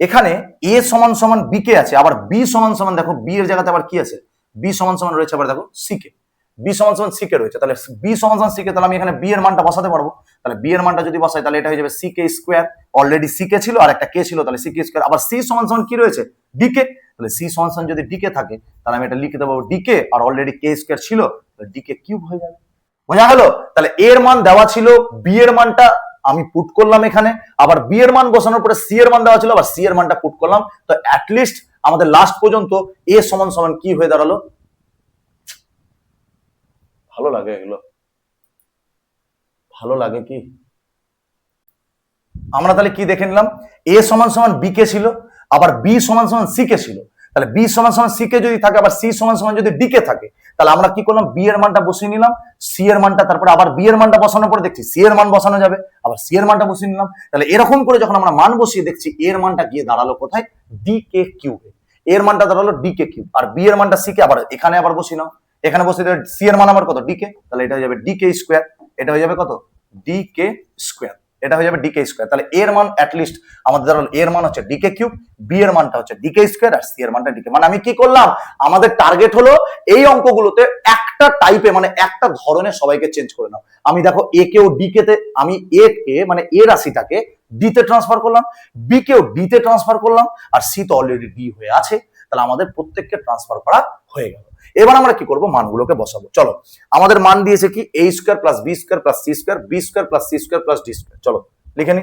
এখানে A সমান সমান বি কে আছে, আবার বি সমান সমান, দেখো বি এর জায়গাতে আবার কি আছে? বি সমান সমান রয়েছে আবার দেখো সি কে, বি সমান সমান সি কে রয়েছে, তাহলে বি সমান সমান সি কে, তাহলে আমি এখানে বি এর মানটা বসাতে পারবো। তাহলে বি এর মানটা যদি বসাই তাহলে এটা হয়ে যাবে C K square, already C K ছিল আর একটা কে ছিল, তাহলে সি কে স্কোয়ার, আবার সি সমান সমান কি রয়েছে? ডি কে, তাহলে সি সমান সমান যদি ডি কে থাকে তাহলে আমি এটা লিখে দেবো ডি কে, আর অলরেডি কে স্কোয়ার ছিল, ডি কে কিউব হয়ে যাবে। বোঝা গেল? তাহলে এর মান দেওয়া ছিল, বি এর মানটা আমি পুট করলাম এখানে, আবার বি এর মান বসানোর পরে সি এর মান দেওয়া ছিল, আবার সি এর মানটা পুট করলাম। তো অ্যাটলিস্ট আমাদের লাস্ট পর্যন্ত এ সমান সমান কি হয়ে দাঁড়ালো? ভালো লাগে এগুলো? ভালো লাগে কি? আমরা তাহলে কি দেখে নিলাম? এ সমান সমান বি কে ছিল, আবার বি সমান সমান সি কে ছিল, তাহলে বি সমান সমান সি কে যদি থাকে, আবার সি সমান সমান যদি ডি কে থাকে, তাহলে আমরা কি করলাম? বি এর মানটা বসিয়ে নিলাম, সি এর মানটা, তারপরে আবার বি এর মানটা বসানোর পরে দেখছি সি এর মান বসানো যাবে, আবার সি এর মানটা বসিয়ে নিলাম। তাহলে এরকম করে যখন আমরা মান বসিয়ে দেখছি এর মানটা গিয়ে দাঁড়ালো কোথায়? ডি কে কিউবে। এর মানটা দাঁড়ালো ডি কে কিউব, আর বি এর মানটা সি কে, আবার এখানে আবার বসিয়ে নাও, এখানে বসিয়ে দেবে সি এর মান আবার কত? ডি কে, তাহলে এটা হয়ে যাবে ডি কে স্কোয়ার, এটা হয়ে যাবে কত? ডি কে স্কোয়ার, এটা হয়ে যাবে ডিকে স্কোয়ার। তাহলে এর মান অ্যাটলিস্ট আমাদের ধরো এর মান হচ্ছে ডিকে কিউব, বি এর মানটা হচ্ছে ডিকে স্কোয়ার, আর সি এর মানটা ডিকে। মানে আমি কি করলাম? আমাদের টার্গেট হলো এই অঙ্কগুলোতে একটা টাইপে মানে একটা ধরনের সবাইকে চেঞ্জ করে নাও। আমি দেখো এ কেও ডি কে তে, আমি এ কে মানে এ রাশিটাকে ডি তে ট্রান্সফার করলাম, বি কেও ডি তে ট্রান্সফার করলাম, আর সি তো অলরেডি ডি হয়ে আছে, তাহলে আমাদের প্রত্যেককে ট্রান্সফার করা হয়ে গেল। এবার আমরা কি করব? মানগুলোকে বসাবো। চলো, আমাদের মান দিয়েছে কি? A square plus b square plus C square, B square plus C square plus d square. চলো লিখে নি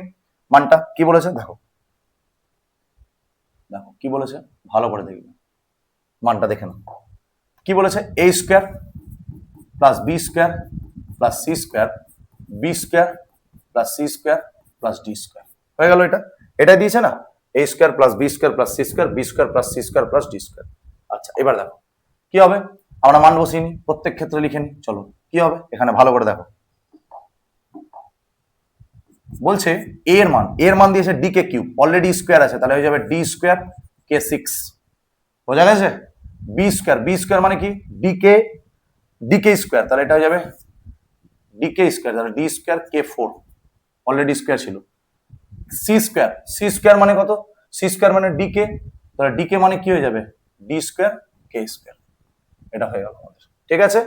মানটা কি বলেছে, দেখো দেখো কি বলেছে, ভালো করে দেখবে মানটা দেখে নাও। কি বলেছে? A square plus b square plus C square, B square plus C square plus d square. হয়ে গেল। এটা এটাই দিয়েছে না? A square plus b square plus C square B square plus C square plus d square. আচ্ছা এবার দেখো কি হবে, আমরা মান বসিয়ে নিই, প্রত্যেক ক্ষেত্রে লিখে নিই। চলো কি হবে এখানে ভালো করে দেখো, বলছে এর মান দিয়েছে D K cube, already square আছে, তাহলে হয়ে যাবে ডি স্কোয়ার কে 6, বোঝা গেছে? বি স্কোয়ার মানে কি ডি কে স্কোয়ার, তাহলে এটা হয়ে যাবে ডি কে স্কোয়ার, তাহলে ডি স্কোয়ার কে 4, অলরেডি স্কোয়ার ছিল। সি স্কোয়ার মানে কত? সি স্কোয়ার মানে ডি কে, তাহলে ডি কে মানে কি হয়ে যাবে? ডি স্কোয়ার কে স্কোয়ার, এটা হয়ে গেল আমাদের। ঠিক আছে,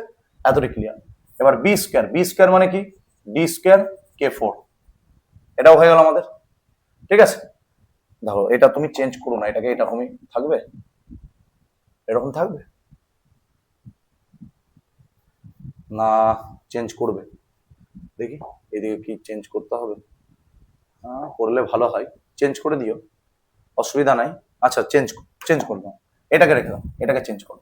এতটাই ক্লিয়ার। এবার বি স্কোয়ার মানে কি? ডি স্কোয়ার কে 4, এটাও হয়ে গেল আমাদের। ঠিক আছে, ধরো এটা তুমি চেঞ্জ করো না, এটাকে এরকমই থাকবে, এরকম থাকবে না চেঞ্জ করবে? দেখি এদিকে কি চেঞ্জ করতে হবে, করলে ভালো হয়, চেঞ্জ করে দিও, অসুবিধা নাই। আচ্ছা চেঞ্জ করে দাও, এটাকে রেখে দাও, এটাকে চেঞ্জ করো,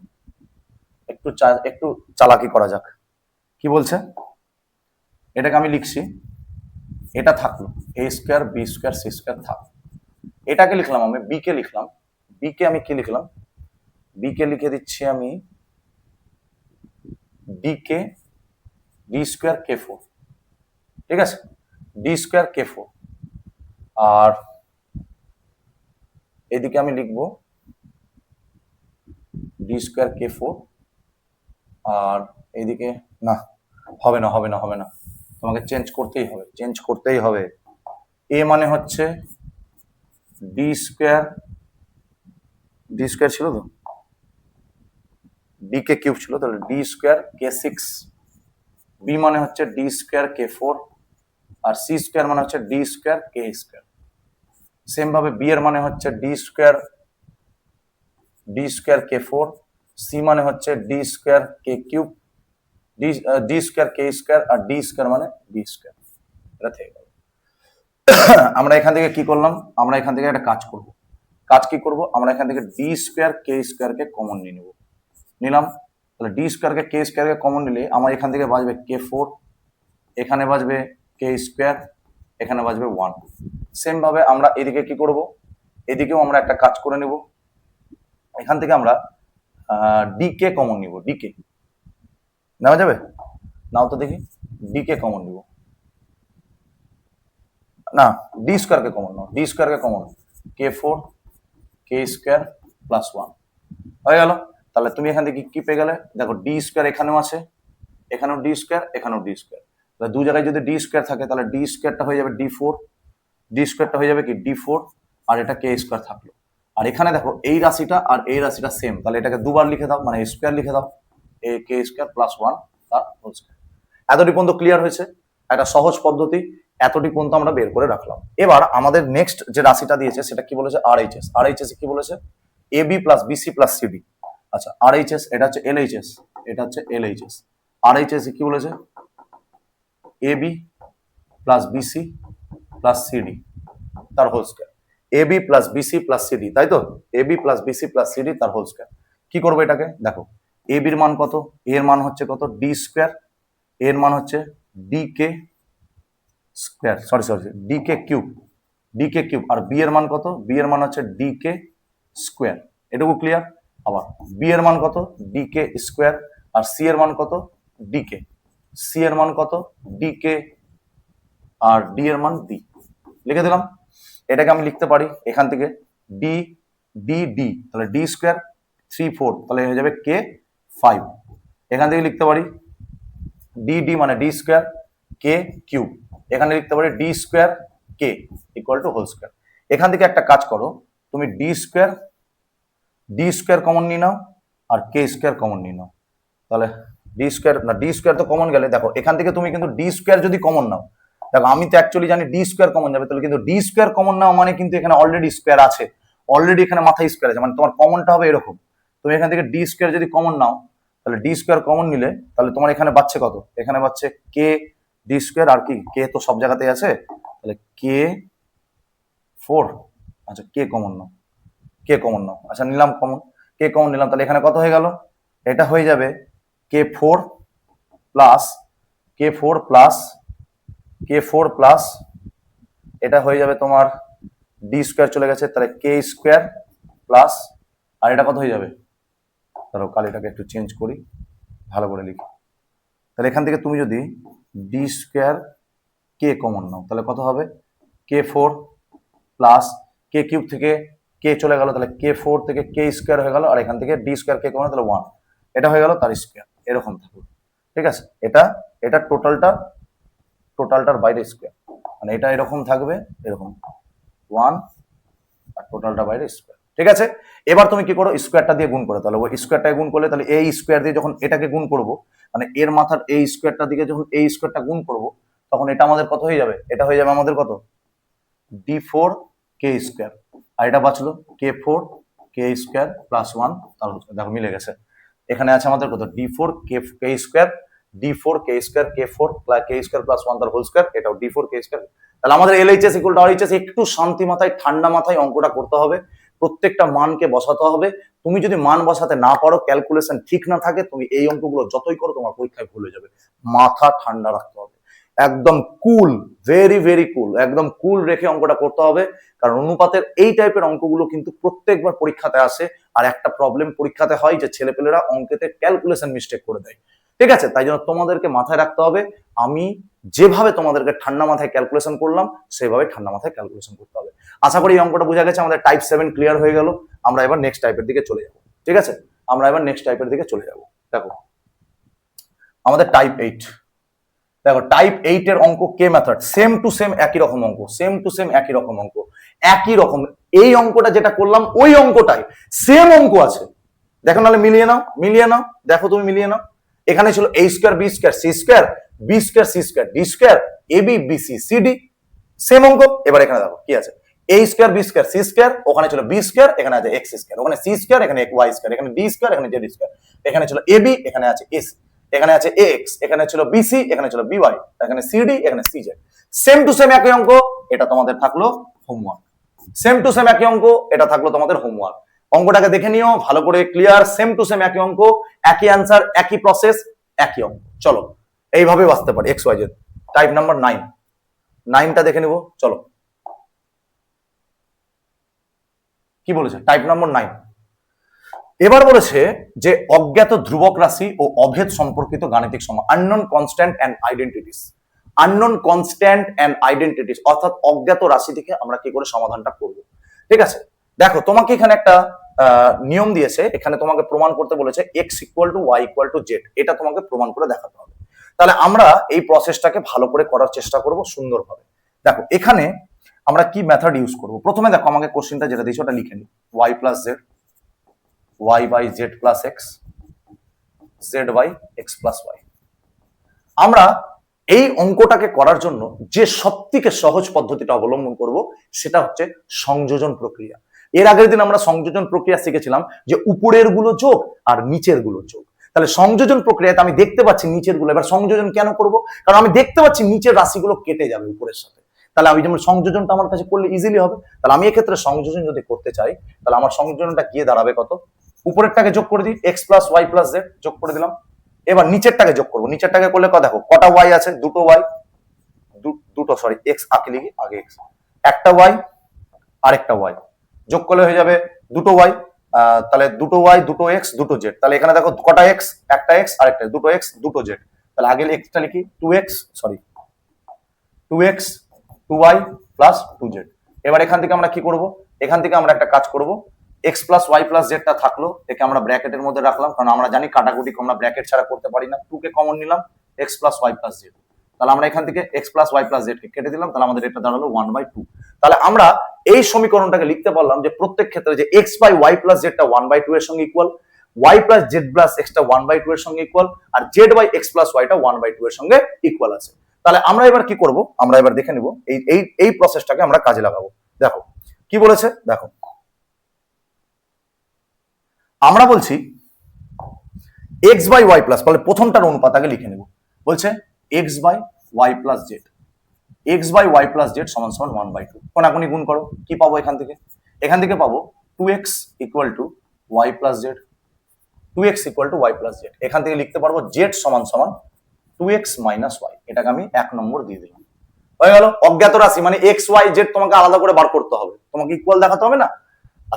একটু চালাকি করা যাক। কি বলছে, এটাকে আমি লিখছি, এটা থাকলো a square B square C square থাক, এটাকে লিখলাম আমি বি কে লিখলাম, বি কে আমি কি লিখলাম? বি কে লিখে দিচ্ছি আমি ডি কে ডি স্কোয়ার কে 4, ঠিক আছে, ডি স্কোয়ার কে 4, আর এদিকে আমি লিখবো ডি স্কোয়ার কে 4, আর এদিকে না হবে না, তোমাকে চেঞ্জ করতেই হবে। এ মানে হচ্ছে ডি স্কোয়ার ছিল তো, ডি কে কিউব ছিল, তাহলে ডি স্কোয়ার কে 6, বি মানে হচ্ছে ডি স্কোয়ার কে 4, আর সি স্কোয়ার মানে হচ্ছে ডি স্কোয়ার কে স্কোয়ার। সেম ভাবে বি এর মানে হচ্ছে ডি স্কোয়ার কে 4, সি মানে হচ্ছে ডি স্কোয়ার কে কিউব, ডি স্কোয়ার কে স্কোয়ার, আর ডি স্কোয়ার মানে ডি স্কোয়ার। এটা থেকে গেল। আমরা এখান থেকে কি করলাম, আমরা এখান থেকে একটা কাজ কি করব, আমরা এখান থেকে ডি স্কোয়ার কে স্কোয়ার কে কমন নিয়ে নিলাম, তাহলে ডি স্কোয়ার কে কে স্কোয়ার কে কমন নিলে আমার এখান থেকে বাঁচবে কে 4, এখানে বাঁচবে কে স্কোয়ার, এখানে বাঁচবে 1। সেম ভাবে আমরা এদিকে কি করব, এদিকেও আমরা একটা কাজ করে নেব, এখান থেকে আমরা ডি কে কমন নিব, ডি কে নেওয়া যাবে, নাও তো দেখি, ডি কে কমন নিব না, ডি স্কোয়ার কে কমন নাও, ডি স্কোয়ার কে কমন, কে 4 কে স্কোয়ার প্লাস 1 হয়ে গেল। তাহলে তুমি এখান থেকে কি পেয়ে গেলে, দেখো ডি স্কোয়ার এখানেও আছে, এখানেও ডি স্কোয়ার, এখানেও ডি স্কোয়ার, তাহলে দু জায়গায় যদি ডি স্কোয়ার থাকে তাহলে ডি স্কোয়ারটা হয়ে যাবে ডি 4, ডি স্কোয়ারটা হয়ে যাবে কি ডি 4, আর এটা কে স্কোয়ার থাকলো। আর এখানে দেখো এই রাশিটা আর এই রাশিটা সেম, তাহলে এটাকে দুবার লিখে দাও, মানে স্কোয়ার লিখে দাও, এ কে স্কোয়ার প্লাস 1 তার হোল স্কোয়ার। এতটি পর্যন্ত ক্লিয়ার হয়েছে, একটা সহজ পদ্ধতি, এতটি পর্যন্ত আমরা বের করে রাখলাম। এবার আমাদের নেক্সট যে রাশিটা দিয়েছে সেটা কি বলেছে, আর এইচ এস কি বলেছে, a b plus bc plus cd. আচ্ছা আর এইচ এস, এটা হচ্ছে এল এইচ এস, এটা হচ্ছে এল এইচ এস। আর এইচ এস কি বলেছে, a b plus bc plus cd তার whole square, a b plus bc plus cd, তাই তো, a b plus bc plus cd তার হোল স্কোয়ার। কি করবো এটাকে, দেখো এ বির মান কত, এর মান হচ্ছে কত ডি স্কোয়ার, এর মান হচ্ছে ডি কে স্কোয়ার, ডি কে কিউব, আর বি এর মান কত, বি এর মান হচ্ছে ডি কে স্কোয়ার, এটুকু ক্লিয়ার। আবার বি এর মান কত, ডি কে স্কোয়ার, আর সি এর মান কত, ডি কে, সি এর মান কত, ডি কে, আর ডি এর মান ডি, লিখে দিলাম। এটাকে আমি লিখতে পারি এখান থেকে ডি ডি ডি, তাহলে ডি স্কোয়ার 3 4, তাহলে হয়ে যাবে কে 5। এখান থেকে লিখতে পারি ডি ডি মানে ডি স্কোয়ার কে কিউব, এখানে লিখতে পারি ডি স্কোয়ার কে ইকুয়াল টু হোল স্কোয়ার। এখান থেকে একটা কাজ করো, তুমি ডি স্কোয়ার কমন নিয়ে নাও, আর কে স্কোয়ার কমন নিয়ে নাও, তাহলে ডি স্কোয়ার তো কমন গেলে, দেখো এখান থেকে তুমি কিন্তু ডি স্কোয়ার যদি কমন নাও, দেখো আমি তো অ্যাকচুয়ালি জানি ডি স্কোয়ার কমন যাবে, তাহলে কিন্তু ডি স্কোয়ার কমন নাও মানে কিন্তু এখানে অলরেডি স্কোয়ার আছে, অলরেডি এখানে মাথায় স্কোয়ার আছে, মানে তোমার কমনটা হবে এরকম, তুমি এখান থেকে ডি স্কোয়ার যদি কমন নাও, তাহলে ডি স্কোয়ার কমন নিলে তাহলে তোমার এখানে বাচ্চে কত, এখানে বাচ্চে কে ডি স্কোয়ার, আর কি কে তো সব জায়গাতেই আছে, তাহলে কে 4। আচ্ছা কে কমন নাও, আচ্ছা নিলাম কমন, কে কমন নিলাম, তাহলে এখানে কত হয়ে গেল, এটা হয়ে যাবে কে 4 প্লাস এটা হয়ে যাবে তোমার ডি স্কোয়ার চলে গেছে, তাহলে কে স্কোয়ার প্লাস, আর এটা কত হয়ে যাবে, ধরো কালিটাকে একটু চেঞ্জ করি, ভালো করে লিখি। তাহলে এখান থেকে তুমি যদি ডি স্কোয়ার কে কমন নাও তাহলে কত হবে, K four plus K cube থেকে কে চলে গেল, তাহলে কে ফোর থেকে কে স্কোয়ার হয়ে গেল, আর এখান থেকে ডি স্কোয়ার কে কমন, তাহলে ওয়ান, এটা হয়ে গেল তার স্কোয়ার, এরকম থাকবে। ঠিক আছে, এটা এটা টোটালটার বাইরে স্কোয়ার, মানে এটা এরকম থাকবে, এরকম ওয়ান আর টোটালটা বাইরে স্কোয়ার। ঠিক আছে, এবার তুমি কি করো, স্কোয়ারটা দিয়ে গুণ করো, তাহলে ওই স্কোয়ারটাকে গুণ করলে, তাহলে এই স্কোয়ার দিয়ে যখন এটাকে গুণ করব, মানে এর মাথার এই স্কোয়ারটা দিকে যখন এই স্কোয়ারটা গুণ করব, তখন এটা আমাদের কত হয়ে যাবে, এটা হয়ে যাবে আমাদের কত, ডি ফোর কে স্কোয়ার, আর এটা বাঁচলো k four k square plus one, তাহলে দেখো মিলে গেছে। এখানে আছে আমাদের কত, d four k square, d four k square, k four k square plus one তার হোল স্কোয়ার, এটাও ডি ফোর কে স্কোয়ার। তাহলে আমাদের এলএইচএস ইকুয়াল টু আরএইচএস, একটু শান্তি মাথায় ঠান্ডা মাথায় অঙ্কটা করতে হবে, প্রত্যেকটা মানকে বসাতে হবে। তুমি যদি মান বসাতে না পারো, ক্যালকুলেশন ঠিক না থাকে, তুমি এই অঙ্কগুলো যতই করো তোমার পরীক্ষায় ভুলে যাবে। মাথা ঠান্ডা রাখতে হবে, একদম কুল, ভেরি ভেরি কুল, একদম কুল রেখে অঙ্কটা করতে হবে, কারণ অনুপাতের এই টাইপের অঙ্কগুলো কিন্তু প্রত্যেকবার পরীক্ষাতে আসে। আর একটা প্রবলেম পরীক্ষাতে হয় যে ছেলেপেলেরা অঙ্কেতে ক্যালকুলেশন মিস্টেক করে দেয়। ঠিক আছে, তাই জন্য তোমাদেরকে মাথায় রাখতে হবে, আমি যেভাবে তোমাদেরকে ঠান্ডা মাথায় ক্যালকুলেশন করলাম, সেভাবে ঠান্ডা মাথায় ক্যালকুলেশন করতে হবে। আশা করি এই অঙ্কটা বোঝা গেছে, আমাদের টাইপ 7 ক্লিয়ার হয়ে গেল। আমরা এবার নেক্সট টাইপের দিকে চলে যাব। ঠিক আছে, আমরা এবার নেক্সট টাইপের দিকে চলে যাব। দেখো আমাদের টাইপ 8, দেখো টাইপ 8 এর অঙ্ক কে মেথড, সেম টু সেম একই রকম অঙ্ক, সেম টু সেম একই রকম অঙ্ক, একই রকম। এই অঙ্কটা যেটা করলাম ওই অঙ্কটাই সেম অঙ্ক আছে, দেখো নাহলে মিলিয়ে নাও, মিলিয়ে নাও, দেখো তুমি মিলিয়ে নাও। এখানে ছিল a square B square C square, B square C square D square, A B B C C D, same অঙ্ক। এবার এখানে দেখো কি আছে, a square B square C square, ওখানে ছিল বি স্কয়ার, এখানে আছে এক্স স্কয়ার, ওখানে সি স্কয়ার, এখানে ওয়াই স্কয়ার, এখানে ডি স্কয়ার, এখানে জেড স্কয়ার, এখানে ছিল এ বি, এখানে আছে এস, এখানে আছে এক্স, এখানে ছিল বিসি, এখানে ছিল বিওয়াই, এখানে সিডি, এখানে সিজেড। সেম টু সেম একই অঙ্ক, এটা তোমাদের থাকলো হোমওয়ার্ক। সেম টু সেম একই অঙ্ক, এটা থাকলো তোমাদের হোমওয়ার্ক। অঙ্কটাকে দেখে নিও ভালো করে, ক্লিয়ার, সেম টু সেম একই অঙ্ক, একই অ্যান্সার, একই প্রসেস, একই অঙ্ক। চলো এইভাবে বাঁচতে পারি X Y Z. Type number 9, 9টা দেখে নিব, চলো কি বলেছে টাইপ নাম্বার 9। এবার বলেছে যে অজ্ঞাত ধ্রুবক রাশি ও অভেদ সম্পর্কিত গাণিতিক সময়, unknown constant and identities, unknown constant and identities, অর্থাৎ অজ্ঞাত রাশি থেকে আমরা কি করে সমাধানটা করব। ঠিক আছে, দেখো তোমাকে এখানে একটা নিয়ম দিয়েছে, এখানে তোমাকে প্রমাণ করতে বলেছে X equal to Y equal to Z, এটা তোমাকে প্রমাণ করে দেখাতে হবে। তাহলে আমরা এই প্রসেসটাকে ভালো করে করার চেষ্টা করব সুন্দরভাবে। দেখো এখানে আমরা কি মেথড ইউজ করব, প্রথমে দেখো আমাকে কোশ্চেনটা যেটা দিয়েছে ওটা লিখে নিই, Y plus Z, y by z plus x, z by x plus y। আমরা এই অঙ্কটাকে করার জন্য যে সবথেকে সহজ পদ্ধতিটা অবলম্বন করব সেটা হচ্ছে সংযোজন প্রক্রিয়া। এর আগের দিন আমরা সংযোজন প্রক্রিয়া শিখেছিলাম যে উপরের গুলো যোগ আর নিচের গুলো যোগ। তাহলে সংযোজন প্রক্রিয়াতে আমি দেখতে পাচ্ছি নিচের গুলো, এবার সংযোজন কেন করব, কারণ আমি দেখতে পাচ্ছি নিচের রাশিগুলো কেটে যাবে উপরের সাথে, তাহলে আমি যেমন সংযোজনটা আমার কাছে করলে ইজিলি হবে। তাহলে আমি এক্ষেত্রে সংযোজন যদি করতে চাই, তাহলে আমার সংযোজনটা গিয়ে দাঁড়াবে কত, উপরেরটাকে যোগ করে দিই, X plus Y plus Z যোগ করে দিলাম। এবার নিচেরটাকে যোগ করবো, নিচেরটাকে করলে দেখো কটা ওয়াই আছে, দুটো ওয়াই, দুটো সরি এক্স আগে লিখি, আগে এক্স, একটা ওয়াই আরেকটা ওয়াই, যোগ করলে হয়ে যাবে দুটো ওয়াই, তাহলে দুটো ওয়াই দুটো এক্স দুটো জেড। তাহলে এখানে দেখো কটা এক্স, একটা এক্স আরেকটা, দুটো এক্স দুটো জেড। তাহলে আগে এক্সটা লিখি, two X sorry two X two Y plus two Z. এবার এখান থেকে আমরা কি করব, এখান থেকে আমরা একটা কাজ করব, এক্স প্লাস ওয়াই প্লাস জেডটা থাকলো, একে আমরা ব্র্যাকেটের মধ্যে রাখলাম, কারণ আমরা জানি কাটাকুটি আমরা ব্র্যাকেট ছাড়া করতে পারি না, 2 কে কমন নিলাম, x plus Y plus Z. তাহলে আমরা এখান থেকে x plus Y plus z কে কেটে দিলাম, তাহলে আমাদের এটা দাঁড়ালো 1/2। তাহলে আমরা এই সমীকরণটাকে লিখতে পারলাম যে প্রত্যেক ক্ষেত্রে যে এক্স বাই ওয়াই প্লাস জেডটা 1/2 এর সঙ্গে equal, y plus z plus এক্সটা 1/2 এর সঙ্গে ইকুয়াল, আর জেড বাই এক্স প্লাস ওয়াইটা 1/2 এর সঙ্গে ইকুয়াল আছে। তাহলে আমরা এবার কি করব, আমরা এবার দেখে নিব এই প্রসেসটাকে আমরা কাজে লাগাবো। দেখো কি বলেছে, দেখো আমরা বলছি x বাই ওয়াই প্লাস, তাহলে প্রথমটার অনুপাত আগে লিখে নেব, বলছে x by Y plus Z, X by Y plus Z সমান সমান 1/2, কোনাকুনি গুণ করো, কি পাবো এখান থেকে, এখান থেকে পাবো 2x equal to Y plus Z, 2x equal to Y plus Z. এখান থেকে লিখতে পারবো জেড সমান সমান 2x মাইনাস ওয়াই, এটাকে আমি 1 নম্বর দিয়ে দিলাম। হয়ে গেল। অজ্ঞাত রাশি মানে এক্স ওয়াই জেড তোমাকে আলাদা করে বার করতে হবে, তোমাকে ইকুয়াল দেখাতে হবে না।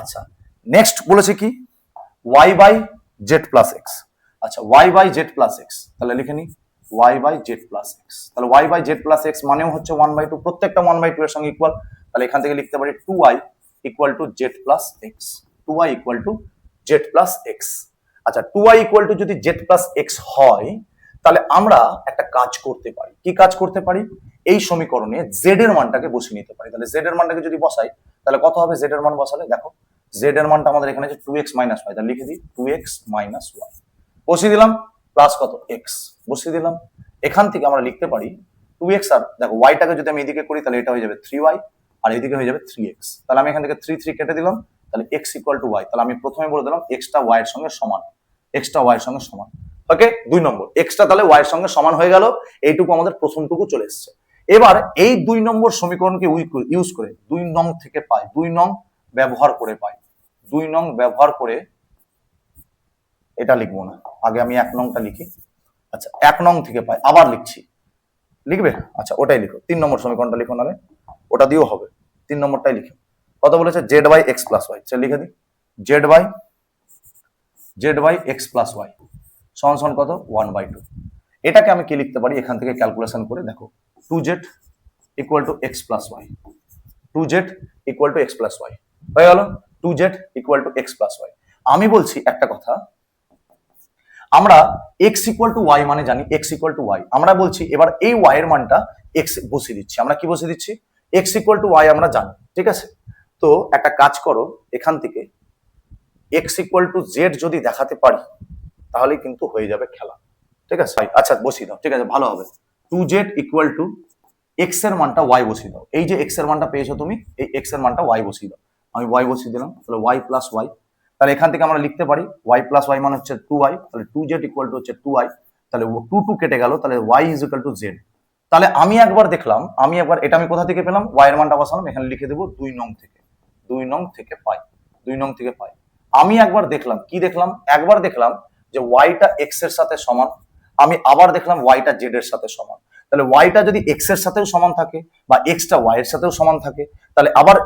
আচ্ছা নেক্সট বলেছে কি y by z plus x. আচ্ছা y by z plus x, তাহলে লিখে নি y by z plus x. তাহলে y by z plus x মানেও হচ্ছে 1/2, প্রত্যেকটা 1/2 এর সঙ্গে ইকুয়াল। তাহলে এখান থেকে লিখতে পারি 2y equal to Z plus x, 2y equal to Z plus x. আচ্ছা 2y ইকুয়াল টু যদি জেড প্লাস এক্স হয়, তাহলে আমরা একটা কাজ করতে পারি। কি কাজ করতে পারি? এই সমীকরণে জেড এর মানটাকে বসিয়ে নিতে পারি। তাহলে জেড এর মানটাকে যদি বসাই তাহলে কত হবে? জেড এর মান বসালে দেখো জেড এর মানটা আমাদের এখানে আছে 2x মাইনাস ওয়াই, তাহলে লিখে দিই 2x মাইনাস ওয়াই, বসিয়ে দিলাম প্লাস কত x বসিয়ে দিলাম। এখান থেকে আমরা লিখতে পারি 2x, আর দেখো ওয়াইটাকে যদি আমি এদিকে করি তাহলে এটা হয়ে যাবে 3y আর এদিকে হয়ে যাবে 3x। তাহলে আমি এখান থেকে 3 কেটে দিলাম, তাহলে x ইকুয়াল টু y। তাহলে আমি প্রথমে বলে দিলাম xটা y এর সঙ্গে সমান, xটা y এর সঙ্গে সমান। ওকে 2 নম্বর xটা তাহলে y এর সঙ্গে সমান হয়ে গেল, এইটুকু আমাদের প্রথমটুকু চলে এসেছে। এবার এই 2 নম্বর সমীকরণকে ইউজ করে 2 নং থেকে পাই, 2 নং ব্যবহার করে পাই, 2 নং ব্যবহার করে এটা লিখবো না, আগে আমি 1 নংটা লিখি। আচ্ছা 1 নং থেকে পাই, আবার লিখছি, লিখবে? আচ্ছা ওটাই লিখো, 3 নম্বর সমীকরণটা লিখো, নাহলে ওটা দিয়েও হবে। 3 নম্বরটাই লিখো। কত বলেছে? Z by x plus Y, চল লিখে দিই Z by x plus Y সমান সমান কত? 1/2। এটাকে আমি কি লিখতে পারি? এখান থেকে ক্যালকুলেশন করে দেখো 2z equal to X plus Y, 2z equal to X plus Y হয়ে গেল। 2z equal to X plus Y. আমি বলছি একটা কথা, আমরা x ইকুয়াল টু ওয়াই মানে জানি x ইকুয়াল টু ওয়াই। আমরা বলছি এবার এই y এর মানটা x বসিয়ে দিচ্ছি। আমরা কি বসিয়ে দিচ্ছি? x ইকুয়াল টু ওয়াই আমরা জানি, ঠিক আছে? তো একটা কাজ করো, এখান থেকে x ইকুয়াল টু জেড যদি দেখাতে পারি তাহলে কিন্তু হয়ে যাবে খেলা, ঠিক আছে? আচ্ছা বসিয়ে দাও, ঠিক আছে ভালো হবে। 2z ইকুয়াল টু x এর মানটা y বসিয়ে দাও। এই যে x এর মানটা পেয়েছো তুমি, এই x এর মানটা y বসিয়ে দাও। আমি y বসিয়ে দিলাম, তাহলে y প্লাস ওয়াই। তাহলে এখান থেকে আমরা লিখতে পারি y প্লাস ওয়াই মানে হচ্ছে 2y, তাহলে 2z ইকুয়াল টু হচ্ছে 2y, তাহলে 2 কেটে গেল, তাহলে y is equal to z। তাহলে আমি একবার দেখলাম, এটা আমি কোথা থেকে পেলাম? y এর মানটা বসালাম, এখানে লিখে দেবো 2 নং থেকে, 2 নং থেকে পাই, 2 নং থেকে পাই। আমি একবার দেখলাম, কি দেখলাম? একবার দেখলাম যে ওয়াইটা এক্স এর সাথে সমান, আমি আবার দেখলাম ওয়াইটা জেড এর সাথে সমান। তাহলে ওয়াইটা যদি এক্স এর সাথেও সমান থাকে বা এক্সটা ওয়াই এর সাথেও সমান থাকে, তাহলে আবার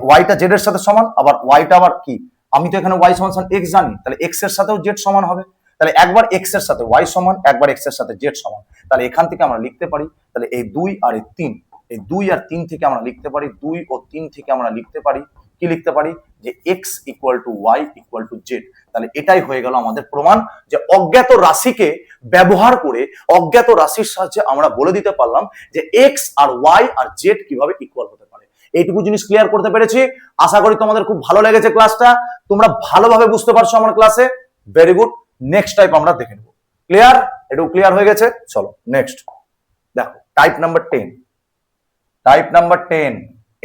ওয়াইটা জেড এর সাথে সমান, আবার ওয়াইটা আবার কি, আমি তো এখানে ওয়াই সমান সমান এক্স জানি, তাহলে এক্স এর সাথেও জেড সমান হবে। তাহলে একবার এক্স এর সাথে ওয়াই সমান, একবার এক্স এর সাথে জেড সমান। তাহলে এখান থেকে আমরা লিখতে পারি, তাহলে এই 2 আর এই 3, এই 2 আর 3 থেকে আমরা লিখতে পারি, 2 ও 3 থেকে আমরা লিখতে পারি, কি লিখতে পারি? যে x equal to Y equal to Z. তাহলে এটাই হয়ে গেল আমাদের প্রমাণ, যে অজ্ঞাত রাশিকে ব্যবহার করে অজ্ঞাত রাশির সাহায্যে আমরা বলে দিতে পারলাম যে x আর y আর z কিভাবে ইকুয়াল হতে পারে। এইটুকু জিনিস ক্লিয়ার করতে পেরেছি। আশা করি তোমাদের খুব ভালো লেগেছে ক্লাসটা, তোমরা ভালোভাবে বুঝতে পারছো আমার ক্লাসে। ভেরি গুড, নেক্সট টাইপ আমরা দেখে নেব। ক্লিয়ার? এটুকু ক্লিয়ার হয়ে গেছে, চলো নেক্সট দেখো টাইপ নাম্বার 10। টাইপ নাম্বার 10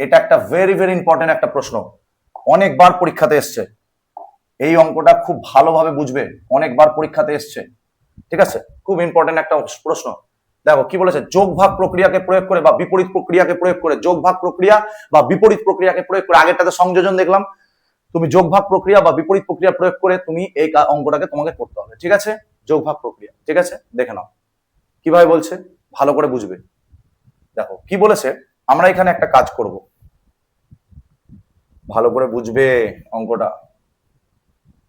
এটা একটা ভেরি ভেরি ইম্পর্টেন্ট একটা প্রশ্ন, অনেকবার পরীক্ষাতে এসছে। এই অঙ্কটা খুব ভালোভাবে বুঝবে, অনেকবার পরীক্ষাতে এসছে, ঠিক আছে? খুব ইম্পর্টেন্ট একটা প্রশ্ন। দেখো কি বলেছে? যোগ ভাগ প্রক্রিয়াকে প্রয়োগ করে বা বিপরীত প্রক্রিয়াকে প্রয়োগ করে, যোগ ভাগ প্রক্রিয়া বা বিপরীত প্রক্রিয়াকে প্রয়োগ করে, আগেরটাতে সংযোজন দেখলাম, তুমি যোগ ভাগ প্রক্রিয়া বা বিপরীত প্রক্রিয়া প্রয়োগ করে তুমি এই অঙ্কটাকে তোমাকে করতে হবে, ঠিক আছে? যোগ ভাগ প্রক্রিয়া, ঠিক আছে? দেখে নাও কিভাবে বলছে, ভালো করে বুঝবে। দেখো কি বলেছে, আমরা এখানে একটা কাজ করব, ভালো করে বুঝবে অঙ্কটা,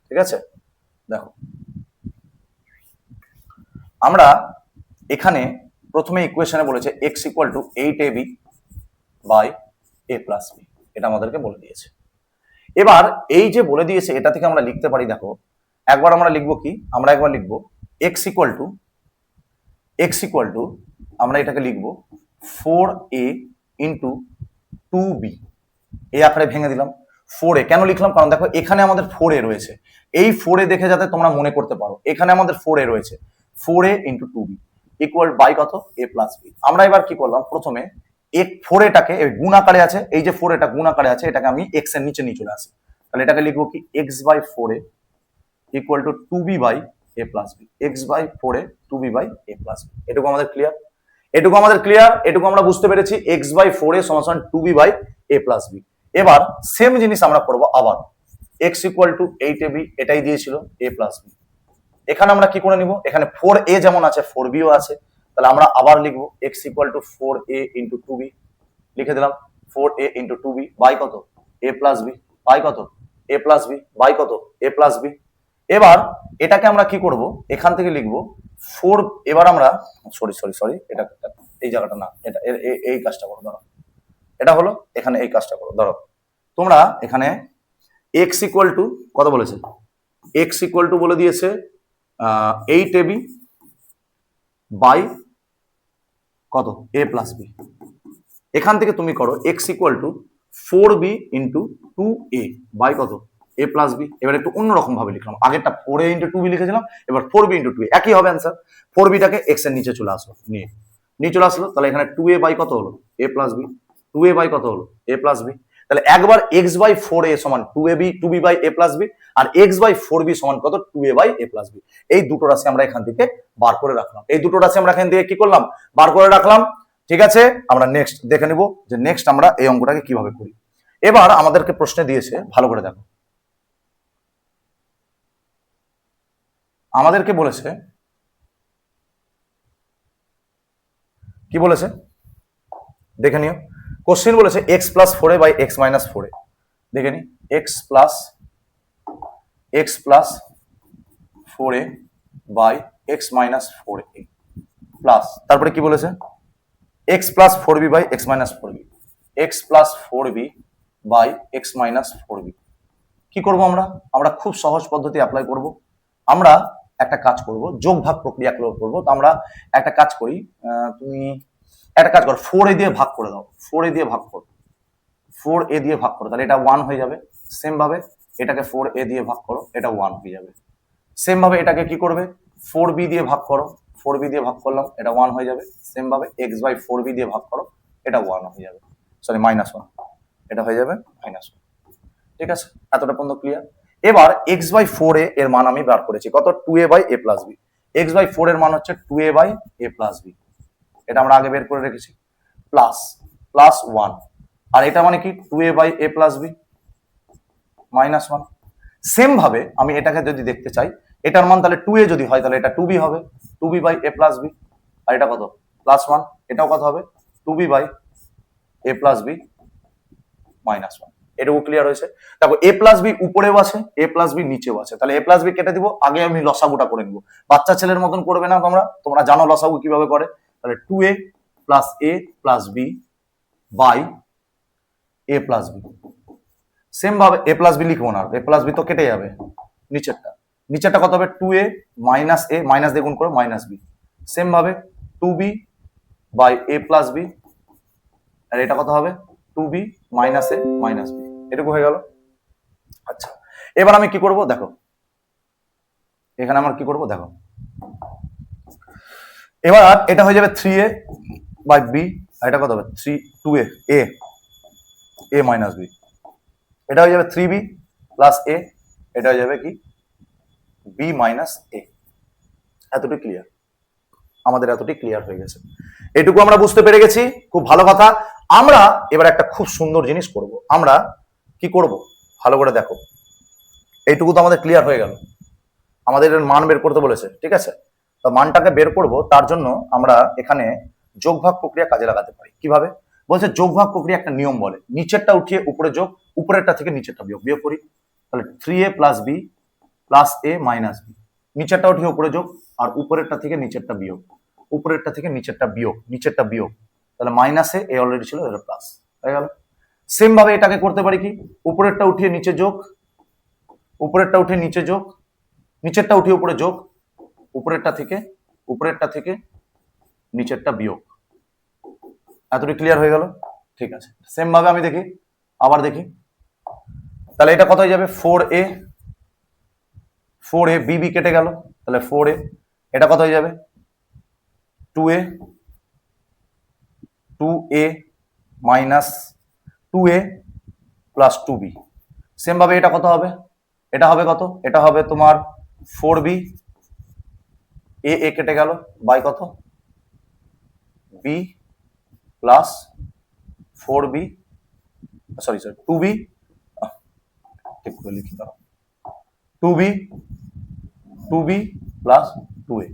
ঠিক আছে? দেখো আমরা এখানে প্রথমে ইকুয়েশনে বলেছে x equal to 8ab by a plus b, এটা আমাদেরকে বলে দিয়েছে। এবার এই যে বলে দিয়েছে এটা থেকে আমরা লিখতে পারি, দেখো একবার আমরা লিখবো কি, আমরা একবার লিখবো x ইকুয়াল টু আমরা এটাকে লিখবো 4a ইন্টু 2b, এই আকারে ভেঙে দিলাম। 4a কেন লিখলাম? কারণ দেখো এখানে আমাদের 4a রয়েছে, এই 4a দেখে যাতে তোমরা মনে করতে পারো, এখানে আমাদের 4a রয়েছে, 4a into 2b equal by কত? a plus b। আমরা এবার কি করলাম, প্রথমে 4aটাকে গুণ আকারে আছে, এই যে 4aটা গুণ আকারে আছে, এটাকে আমি x এর নিচে নিয়ে চলে আসি, তাহলে এটাকে লিখবো কি x by 4a equal to 2b by a plus b, x by 4a 2b by a plus b। এটুকু আমাদের ক্লিয়ার? এটুকু আমরা বুঝতে পেরেছি x বাই 4a সমান 2b by a plus b। এবার সেম জিনিস আমরা করবো আবার, x ইকুয়াল টু 8ab, এটাই দিয়েছিল a প্লাস b। এখানে আমরা কি করে নিব, এখানে 4a যেমন আছে 4b ও আছে, তাহলে আমরা আবার লিখবো x equal two 4a into 2b, লিখে দিলাম 4a ইন্টু 2b বাই কত a প্লাস বি, বাই কত a প্লাস বি, বাই কত a প্লাস বি। এবার এটাকে আমরা কি করব, এখান থেকে লিখবো 4, এবার আমরা সরি এটা এই জায়গাটা না, এটা এই কাজটা করো, ধরো এটা হলো, এখানে এই কাজটা করো, ধরো তোমরা এখানে x ইকুয়াল টু কত বলেছে, x ইকুয়াল টু বলে দিয়েছে 8ab বাই কত a প্লাস বি। এখান থেকে তুমি করো x equal to 4b into 2a by কত a প্লাস বি। এবার একটু অন্যরকম ভাবে লিখলাম, আগেরটা 4a ইন্টু 2b লিখেছিলাম, এবার 4b ইন্টু 2a, একই হবে অ্যান্সার। 4bটাকে x এর নিচে চলে আসলো, নিয়ে চলে আসলো, তাহলে এখানে 2a বাই কত হলো a plus B, 2a by কত হলো a প্লাস বি। তাহলে একবার x বাই 4a সমান 2b by a plus B, আর x বাই 4b সমান কত 2a by a plus B. এই দুটো রাশি আমরা এখান থেকে বার করে রাখলাম, এই দুটো রাশি আমরা এখান থেকে কি করলাম, বার করে রাখলাম। ঠিক আছে, আমরা নেক্সট দেখে নিব যে নেক্সট আমরা এই অঙ্কটাকে কিভাবে করি। এবার আমাদেরকে প্রশ্নে দিয়েছে, ভালো করে দেখো, আমাদেরকে বলেছে কি বলেছে দেখে নিও। কোশ্চেন বলেছে x plus 4a by x minus 4a, দেখে নি x plus 4a by x minus 4a plus, তারপরে কি বলেছে x plus 4b by x minus 4b, x plus 4b by x minus 4b। কি করব আমরা, আমরা খুব সহজ পদ্ধতি অ্যাপ্লাই করব। আমরা একটা কাজ করব, যোগ ভাগ প্রক্রিয়া করব। তো আমরা একটা কাজ করি, তুমি একটা কাজ করো, 4a দিয়ে ভাগ করে দাও, 4a দিয়ে ভাগ করো, 4a দিয়ে ভাগ করো, তাহলে এটা 1 হয়ে যাবে। সেম ভাবে এটাকে 4a দিয়ে ভাগ করো, এটা 1 হয়ে যাবে। সেম ভাবে এটাকে কি করবে, 4b দিয়ে ভাগ করো, 4b দিয়ে ভাগ করলাম, এটা 1 হয়ে যাবে। সেম ভাবে x বাই 4b দিয়ে ভাগ করো, এটা 1 হয়ে যাবে, সরি -1, এটা হয়ে যাবে -1। ঠিক আছে, এতটা পর্যন্ত ক্লিয়ার। এবার x বাই 4a এর মান আমি বার করেছি কত, 2a by a plus B. x by 4 এর মান হচ্ছে 2a by a plus B, এটা আমরা আগে বের করে রেখেছি, প্লাস 1, আর এটা মানে কি 2a by a plus B -1। Same ভাবে আমি এটাকে যদি দেখতে চাই, এটার মান তাহলে 2a যদি হয় তাহলে এটা 2b হবে, 2b by a plus B, আর এটা কত +1, এটাও কত হবে 2b by a plus B -1। এটুকু ক্লিয়ার হয়েছে। দেখো a প্লাস বি উপরেও আছে, a প্লাস বি নিচেও আছে, তাহলে a প্লাস বি কেটে দিব, আগে আমি লসাগুটা করে নিব। বাচ্চা ছেলের মতন করবে না, তোমরা জানো লসাগু কিভাবে করে। তাহলে 2a plus a plus B by a plus B. Same ভাবে a প্লাস বি লিখবো না, a প্লাস বি তো কেটে যাবে, নিচেরটা কত হবে 2a মাইনাস a, মাইনাস দিয়ে গুণ করো মাইনাস বি। সেম ভাবে 2b by a plus B, আর এটা কত হবে 2b minus a minus B. এটুকু হয়ে গেল। আচ্ছা, এবার আমি কি করব দেখো, এখানে আমার কি করব দেখো, এবার এটা হয়ে যাবে 3a বাই b, আর এটা কত হবে 2a a মাইনাস বি, এটা হয়ে যাবে 3b প্লাস a, এটা হয়ে যাবে কি b মাইনাস a। এতটুকু ক্লিয়ার, আমাদের এতটুকু ক্লিয়ার হয়ে গেছে, এটুকু আমরা বুঝতে পেরে গেছি, খুব ভালো কথা। আমরা এবার একটা খুব সুন্দর জিনিস করব, আমরা কি করব ভালো করে দেখো, এইটুকু তো আমাদের ক্লিয়ার হয়ে গেল, আমাদের মান বের করতে বলেছে, ঠিক আছে। তো মানটাকে বের করব, তার জন্য আমরা এখানে যোগ ভাগ প্রক্রিয়া কাজে লাগাতে পারি। কিভাবে বলছে, যোগ ভাগ প্রক্রিয়া একটা নিয়ম বলে, নিচেরটা উঠিয়ে উপরে যোগ, উপরেরটা থেকে নিচেরটা বিয়োগ করি। তাহলে 3a plus B plus a minus B, নিচেরটা উঠিয়ে উপরে যোগ, আর উপরেরটা থেকে নিচেরটা বিয়োগ, উপরেরটা থেকে নিচেরটা বিয়োগ, তাহলে মাইনাসে a অলরেডি ছিল, এটা প্লাস হয়ে গেল। সেম ভাবে এটাকে করতে পারি কি, উপরেরটা উঠিয়ে নিচে যোগ, উপরেরটা উঠিয়ে নিচে যোগ, নিচেরটা উঠিয়ে উপরে যোগ, উপরেরটা থেকে নিচেরটা বিয়োগ। এতটুকু ক্লিয়ার হয়ে গেল, ঠিক আছে। সেম ভাবে আমি দেখি, আবার দেখি, তাহলে এটা কত হয়ে যাবে 4a b কেটে গেল, তাহলে 4a, এটা কত হয়ে যাবে 2a minus 2a plus 2b। Same ভাবে এটা কত হবে, এটা হবে কত, এটা হবে তোমার 4b, a কেটে গেল বাই কত b plus 4b, sorry 2b, ঠিক করে লিখি দাও, 2b plus 2a।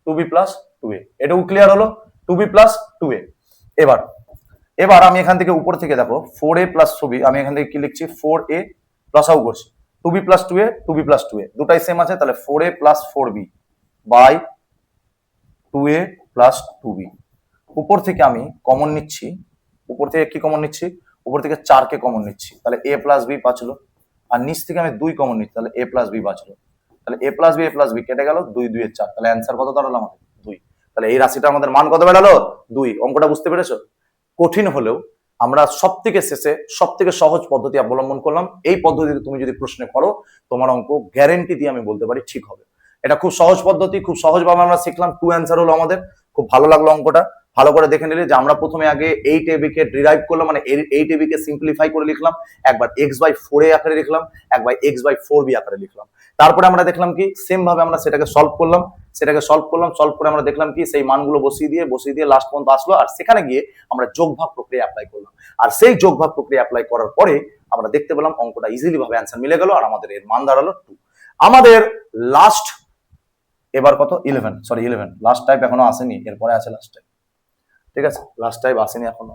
2b plus 2a। এটুকু ক্লিয়ার হলো, 2b প্লাস 2a। এবার এবার আমি এখান থেকে উপর থেকে দেখো 4a প্লাস 2b, আমি এখান থেকে কি লিখছি 4a প্লাস আউ করছি 2b plus 2a, 2b plus 2a দুটাই সেম আছে, তাহলে 4a plus 4b by 2a plus 2b। উপর থেকে আমি কমন নিচ্ছি, উপর থেকে কি কমন নিচ্ছি, উপর থেকে 4 কে কমন নিচ্ছি, তাহলে a প্লাস b বাঁচলো। আর নিচ থেকে আমি 2 কমন নিচ্ছি, তাহলে a প্লাস b বাঁচলো। তাহলে a প্লাস b কেটে গেল, 2 2 এর 4, তাহলে অ্যান্সার কত দাঁড়ালো আমাদের 2। তাহলে এই রাশিটা আমাদের মান কত বেরালো 2। অঙ্কটা বুঝতে পেরেছো? কঠিন হলেও আমরা সব থেকে শেষে সব থেকে সহজ পদ্ধতি অবলম্বন করলাম। এই পদ্ধতিতে তুমি যদি প্রশ্নে করো, তোমার অঙ্ক গ্যারেন্টি দিয়ে আমি বলতে পারি ঠিক হবে। এটা খুব সহজ পদ্ধতি, খুব সহজভাবে আমরা শিখলাম। 2 অ্যান্সার হলো আমাদের। খুব ভালো লাগলো অঙ্কটা। ভালো করে দেখে নিলে যে আমরা প্রথমে আগে 8ab কে ডিরাইভ করলাম, মানে 8ab কে সিম্পলিফাই করে লিখলাম, একবার x/4a আকারে লিখলাম, একবার x/4b আকারে লিখলাম। তারপরে আমরা দেখলাম কি সেম ভাবে আমরা সেটাকে সলভ করলাম, সলভ করে আমরা দেখলাম কি সেই মানগুলো বসিয়ে দিয়ে লাস্ট পর্যন্ত আসলো। আর সেখানে গিয়ে আমরা যোগভাগ প্রক্রিয়া অ্যাপ্লাই করলাম। আর সেই যোগভাগ প্রক্রিয়া অ্যাপ্লাই করার পরে আমরা দেখতে পেলাম অঙ্কটা ইজিলি ভাবে অ্যান্সার মিলে গেল, আর আমাদের এর মান দাঁড়ালো 2। আমাদের লাস্ট এবার কত 11 লাস্ট টাইপ এখনো আসেনি, এরপরে আছে লাস্ট টাইপ। ঠিক আছে, লাস্ট টাইপ আসেনি এখনো,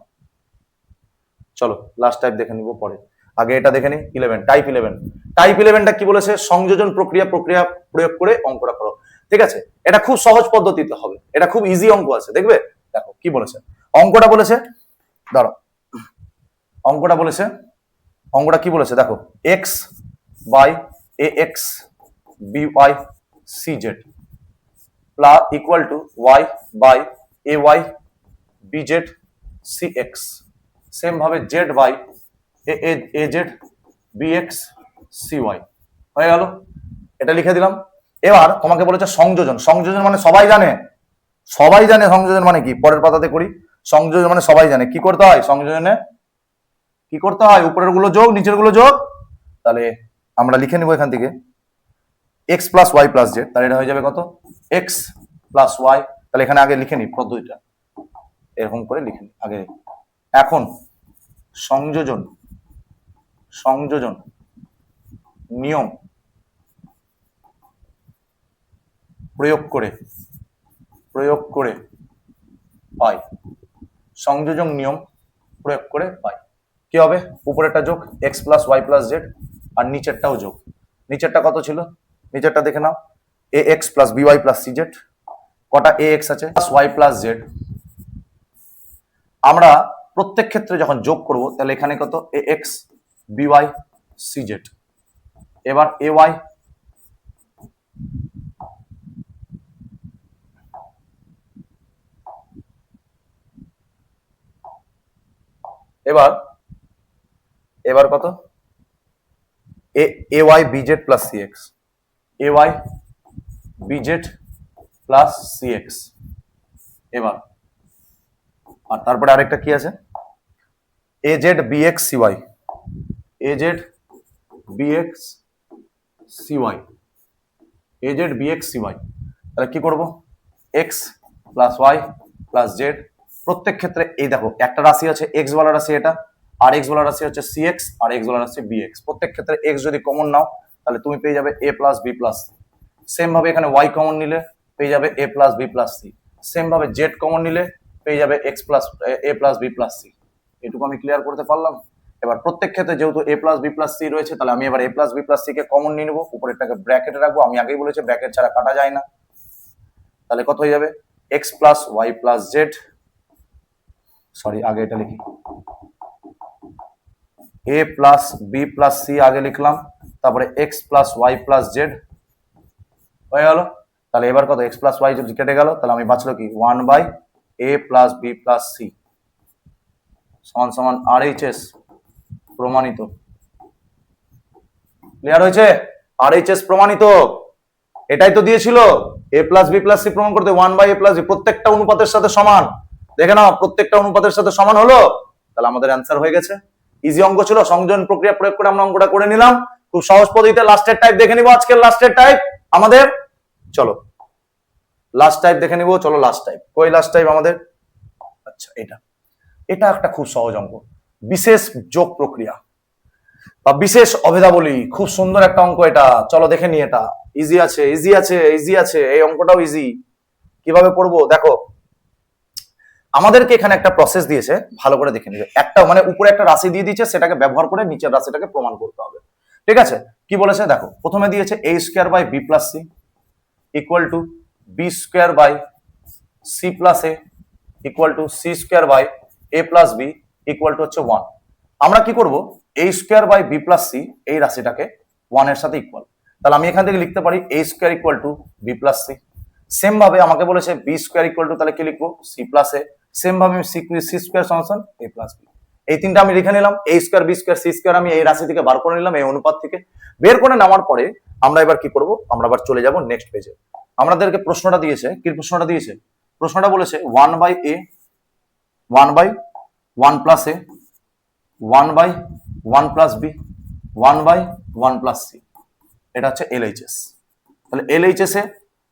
চলো লাস্ট টাইপ দেখে নিব পরে। আগে এটা দেখে নি 11 টাইপ 11টা কি বলেছে, সংযোজন প্রক্রিয়া প্রয়োগ করে অঙ্কটা করো। ঠিক আছে, এটা খুব সহজ পদ্ধতিতে হবে, এটা খুব ইজি অঙ্ক আছে, দেখবে। দেখো কি বলেছে অঙ্কটা, বলেছে ধরো অঙ্কটা কি বলেছে দেখো, x by ax by cz plus equal to y by ay bz cx, সেম ভাবে z by az bx cy হয়ে গেল। এটা লিখে দিলাম। এবার তোমাকে বলেছে সংযোজন মানে সবাই জানে সংযোজন মানে কি, পরের পাতাতে করি। সংযোজন মানে সবাই জানে কি করতে হয়, সংযোজনে কি করতে হয়, উপরের গুলো যোগ নিচের গুলো যোগ। তাহলে আমরা লিখে নিব এখান থেকে x plus Y plus Z, তাহলে এটা হয়ে যাবে কত x প্লাস ওয়াই। তাহলে এখানে আগে লিখে নি পদ্ধতিটা, এরকম করে লিখে নি আগে। এখন সংযোজন নিয়ম প্রয়োগ করে পাই, সংযোজন নিয়ম প্রয়োগ করে পাই। কি হবে, উপরেরটা যোগ x plus Y plus z, আর নিচেরটাও যোগ। নিচেরটা কত ছিল, নিচেরটা দেখে নাও, ax plus by plus cz, কটা ax আছে প্লাস y প্লাস z। আমরা প্রত্যেক ক্ষেত্রে যখন যোগ করব তাহলে এখানে কত ax by cz, এবার ay এবার কত ay bz plus cx, ay bz plus cx। এবার আর তারপরে আরেকটা কি আছে, az bx cy, az bx cy, az bx cy। তাহলে কি করব, x plus Y plus Z. প্রত্যেক ক্ষেত্রে এই দেখো একটা রাশি আছে x বলা রাশি এটা, আর x বলা রাশি হচ্ছে cx, আর x বলা রাশি bx। প্রত্যেক ক্ষেত্রে x যদি কমন নাও তাহলে তুমি পেয়ে যাবে a plus b plus c। Same ভাবে এখানে y কমন নিলে পেয়ে যাবে a plus b plus c। Same ভাবে z কমন নিলে পেয়ে যাবে x plus a plus b plus c। এটুকু আমি ক্লিয়ার করতে পারলাম। এবার প্রত্যেক ক্ষেত্রে যেহেতু a plus b plus c রয়েছে, তাহলে আমি এবার a plus b plus c K common নিয়ে নেবো, উপরেরটাকে ব্র্যাকেটে রাখবো। আমি আগেই বলেছি ব্র্যাকেট ছাড়া কাটা যায় না। তাহলে কত হয়ে যাবে, x plus Y plus Z, sorry আগে এটা লিখি, a plus B plus C আগে লিখলাম, তারপরে x plus Y plus Z হয়ে গেল। তাহলে এবার কত, x প্লাস ওয়াই যদি কেটে গেল, তাহলে আমি বাঁচলো কি 1 by a plus B plus C সমান সমান RHS প্রমাণিত। ক্লিয়ার হয়েছে, RHS প্রমাণিত। এটাই তো দিয়েছিল, a plus B plus C প্রমাণ করতে 1 বাই a প্লাস বি, প্রত্যেকটা অনুপাতের সাথে সমান। দেখে নাও প্রত্যেকটা অনুপাতের সাথে সমান হলো, তাহলে আমাদের অ্যান্সার হয়ে গেছে। ইজি অঙ্ক ছিল, সংযোজন প্রক্রিয়া প্রয়োগ করে আমরা অঙ্কটা করে নিলাম খুব সহজ পদ্ধতিতে। লাস্টের টাইপ দেখে নিব, আজকের লাস্টের টাইপ আমাদের, চলো লাস্ট টাইপ দেখে নিব। চলো লাস্ট টাইপ, কই লাস্ট টাইপ আমাদের, আচ্ছা এটা একটা খুব সহজ অঙ্ক, বিশেষ যোগ প্রক্রিয়া বা বিশেষ অভেদাবলী। খুব সুন্দর একটা অঙ্ক এটা, চলো দেখে নি। এটা ইজি আছে এই অঙ্কটাও ইজি। কিভাবে করবো দেখো, আমাদেরকে এখানে একটা প্রসেস দিয়েছে, ভালো করে দেখে নিবে। একটা মানে উপরে একটা রাশি দিয়ে দিয়েছে, সেটাকে ব্যবহার করে নিচের রাশিটাকে প্রমাণ করতে হবে। ঠিক আছে, কি বলেছে দেখো, প্রথমে দিয়েছে a square by B plus C equal to B square by C plus A equal to C square by A plus B equal to হচ্ছে 1। আমরা কি করব, a square by B plus C এই রাশিটাকে 1 এর সাথে ইকুয়াল, তাহলে আমি এখান থেকে লিখতে পারি a square equal to B plus C. Same ভাবে আমাকে বলেছে বি স্কোয়ার ইকুয়াল টু, তাহলে কি লিখবো, সি প্লাস এ। সেম ভাবে আমি সি স্কোয়ার সমান এ প্লাস বি, এই তিনটা আমি লিখে নিলাম। a square B square C square আমি এই রাশি থেকে বার করে নিলাম, এই অনুপাত থেকে বের করে নেওয়ার পরে আমরা এবার কি করব, আমরা আবার চলে যাব নেক্সট পেজে। আমাদেরকে প্রশ্নটা দিয়েছে, কি প্রশ্নটা দিয়েছে, প্রশ্নটা বলেছে 1 by A 1 by 1 plus A 1 by 1 plus B 1 by 1 plus C, এটা হচ্ছে এলএইচএস। তাহলে এলএইচএস এ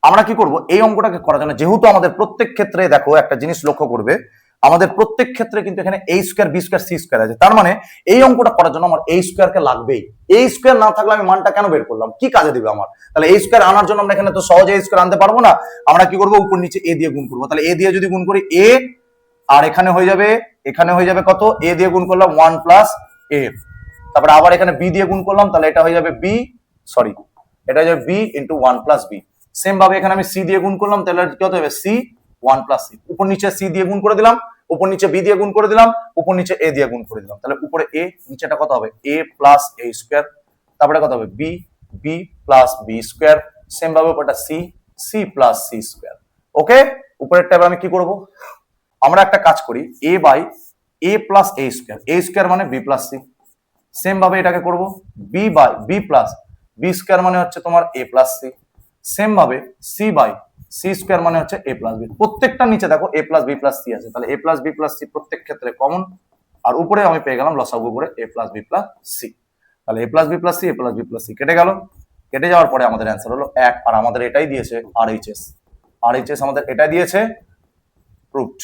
আমরা কি করব, এই অঙ্কটাকে করার জন্য, যেহেতু আমাদের প্রত্যেক ক্ষেত্রে দেখো একটা জিনিস লক্ষ্য করবে, আমাদের প্রত্যেক ক্ষেত্রে কিন্তু এখানে a square B square C square আছে, তার মানে এই অঙ্কটা করার জন্য আমার a স্কোয়ারকে লাগবেই। a স্কোয়ার না থাকলে আমি মানটা কেন বের করলাম, কি কাজে দিবে আমার? তাহলে a স্কোয়ার আনার জন্য আমরা এখানে তো সহজে a স্কোয়ার আনতে পারবো না, আমরা কি করব, উপর নিচে a দিয়ে গুণ করবো। তাহলে a দিয়ে যদি গুণ করি a, আর এখানে হয়ে যাবে কত, a দিয়ে গুণ করলাম 1 প্লাস a, তারপরে আবার এখানে b দিয়ে গুণ করলাম, তাহলে এটা হয়ে যাবে b, সরি এটা হয়ে যাবে b into 1 plus b। Same ভাবে এখানে আমি c দিয়ে গুণ করলাম, তাহলে কি হতে হবে, c 1 প্লাস c। উপর নিচে c দিয়ে গুণ করে দিলাম, উপর নিচে b দিয়ে গুণ করে দিলাম, উপর নিচে a দিয়ে গুণ করে দিলাম, তাহলে উপরে a, নিচেটা কত হবে, a প্লাস a স্কোয়ার, তারপরে কত হবে b, b plus b square, same ভাবে উপরটা c, c plus c square. Okay, উপরেরটা এবার আমি কি করব, আমরা একটা কাজ করি, a by a plus a square মানে b প্লাস c। সেম ভাবে এটাকে করব b by b plus b square মানে হচ্ছে তোমার a প্লাস c। সেম ভাবে c বাই c স্কোয়ার মানে হচ্ছে a প্লাস b। প্রত্যেকটা নিচে দেখো a plus b plus c আছে, তাহলে a plus b plus c প্রত্যেক ক্ষেত্রে কমন, আর উপরে আমি পেয়ে গেলাম লসাগু করে a plus b plus c। তাহলে a plus b plus c, a plus b plus c কেটে গেল, কেটে যাওয়ার পরে আমাদের অ্যান্সার হলো 1। আর আমাদের এটাই দিয়েছে আরএইচএস, আরএইচএস আমাদের এটা দিয়েছে প্রুভড।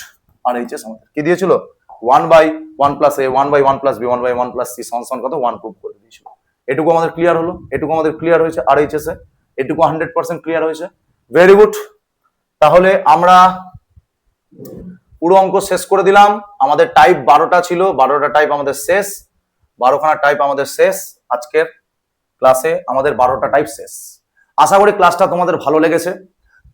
আরএইচএস আমাদের কি দিয়েছিল, 1 by 1 plus a 1 by 1 plus b 1 by 1 plus c সমান কত 1 প্রুভ করে দিয়েছিল। এটুকু আমাদের ক্লিয়ার হলো, এটুকু আমাদের ক্লিয়ার হয়েছে আরএইচএস এ, এটুকু 100% ক্লিয়ার হয়েছে। ভেরি গুড, তাহলে আমরা পুরো অঙ্ক শেষ করে দিলাম। আমাদের টাইপ 12টা ছিল, 12টা টাইপ আমাদের শেষ, 12খানা টাইপ আমাদের শেষ। আজকের ক্লাসে আমাদের 12টা টাইপ শেষ। আশা করি ক্লাসটা তোমাদের ভালো লেগেছে,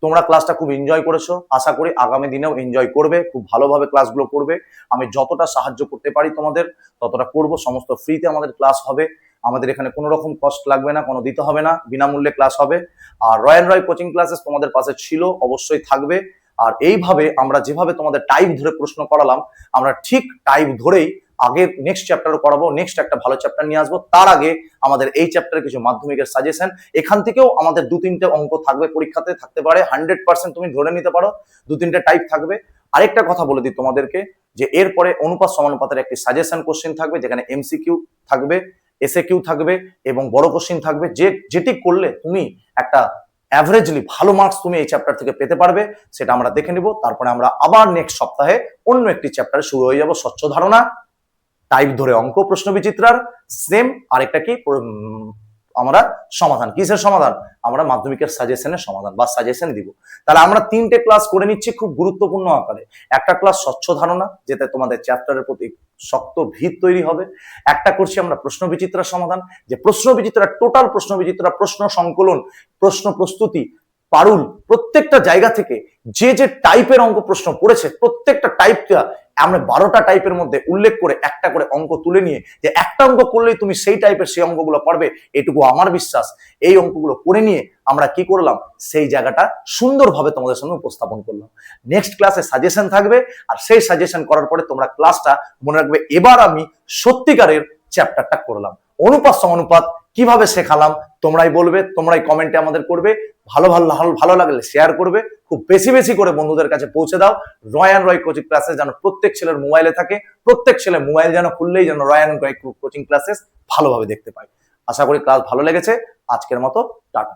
তোমরা ক্লাসটা খুব এনজয় করেছো, আশা করি আগামী দিনেও এনজয় করবে, খুব ভালোভাবে ক্লাসগুলো করবে। আমি যতটা সাহায্য করতে পারি তোমাদের ততটা করব। সমস্ত ফ্রিতে আমাদের ক্লাস হবে, আমাদের এখানে কোনো রকম কস্ট লাগবে না, কোনো দিতে হবে না, বিনামূল্যে ক্লাস হবে। আর রয় কোচিং ক্লাসেস তোমাদের পাশে ছিল, অবশ্যই থাকবে। আর এইভাবে আমরা যেভাবে তোমাদের টাইপ ধরে প্রশ্ন করালাম, আমরা ঠিক টাইপ ধরেই আগের নেক্সট চ্যাপ্টারও করাবো, নেক্সট একটা ভালো চ্যাপ্টার নিয়ে আসবো। তার আগে আমাদের এই চ্যাপ্টারে কিছু মাধ্যমিকের সাজেশন, এখান থেকেও আমাদের 2-3টে অঙ্ক থাকবে, পরীক্ষাতে থাকতে পারে, 100% তুমি ধরে নিতে পারো 2-3টে টাইপ থাকবে। আরেকটা কথা বলে দিই তোমাদেরকে, যে এরপরে অনুপাত সমানুপাতের একটি সাজেশন কোশ্চেন থাকবে, যেখানে এমসিকিউ থাকবে, এসএকিউ থাকবে এবং বড় কোশ্চেন থাকবে, যেটি করলে তুমি একটা অ্যাভারেজলি ভালো মার্কস তুমি এই চ্যাপ্টার থেকে পেতে পারবে, সেটা আমরা দেখে নিব। তারপরে আমরা আবার নেক্সট সপ্তাহে অন্য একটি চ্যাপ্টারে শুরু হয়ে যাব, স্বচ্ছ ধারণা, টাইপ ধরে অঙ্ক, প্রশ্ন বিচিত্রার সেম। আরেকটা কি আমরা সমাধান, কিসের সমাধান, আমরা মাধ্যমিকের সাজেশনের সমাধান বা সাজেশন দিব। তাহলে আমরা 3টে ক্লাস করে নিচ্ছি খুব গুরুত্বপূর্ণ আকারে। একটা ক্লাস স্বচ্ছ ধারণা, যেটা তোমাদের চ্যাপ্টারের প্রতি শক্ত ভিত তৈরি হবে। একটা করছি আমরা প্রশ্ন বিচিত্রার সমাধান, যে প্রশ্ন বিচিত্রা, টোটাল প্রশ্ন বিচিত্রা, প্রশ্ন সংকলন, প্রশ্ন প্রস্তুতি, পারুল, প্রত্যেকটা জায়গা থেকে যে যে টাইপের অঙ্ক প্রশ্ন পড়েছে, প্রত্যেকটা টাইপটা আমরা 12টা টাইপের মধ্যে উল্লেখ করে একটা করে অঙ্ক তুলে নিয়ে, যে একটা অঙ্ক করলেই তুমি সেই টাইপের সেই অঙ্কগুলো পারবে, এটুকু আমার বিশ্বাস। এই অঙ্কগুলো করে নিয়ে আমরা কি করলাম, সেই জায়গাটা সুন্দরভাবে তোমাদের সামনে উপস্থাপন করলাম। নেক্সট ক্লাসে সাজেশন থাকবে, আর সেই সাজেশন করার পরে তোমরা ক্লাসটা মনে রাখবে, এবার আমি সত্যিকারের চ্যাপ্টারটা করলাম। অনুপাত সমানুপাত কিভাবে শেখালাম তোমরাই বলবে, তোমরাই কমেন্টে আমাদের করবে। ভালো লাগলে শেয়ার করবে, খুব বেশি বেশি করে বন্ধুদের কাছে পৌঁছে দাও। রয় কোচিং ক্লাসেস যেন প্রত্যেক ছেলের মোবাইলে থাকে, প্রত্যেক ছেলে মোবাইল যেন খুললেই যেন রয় কোচিং ক্লাসেস ভালোভাবে দেখতে পায়। আশা করি ক্লাস ভালো লেগেছে। আজকের মতো টাটা।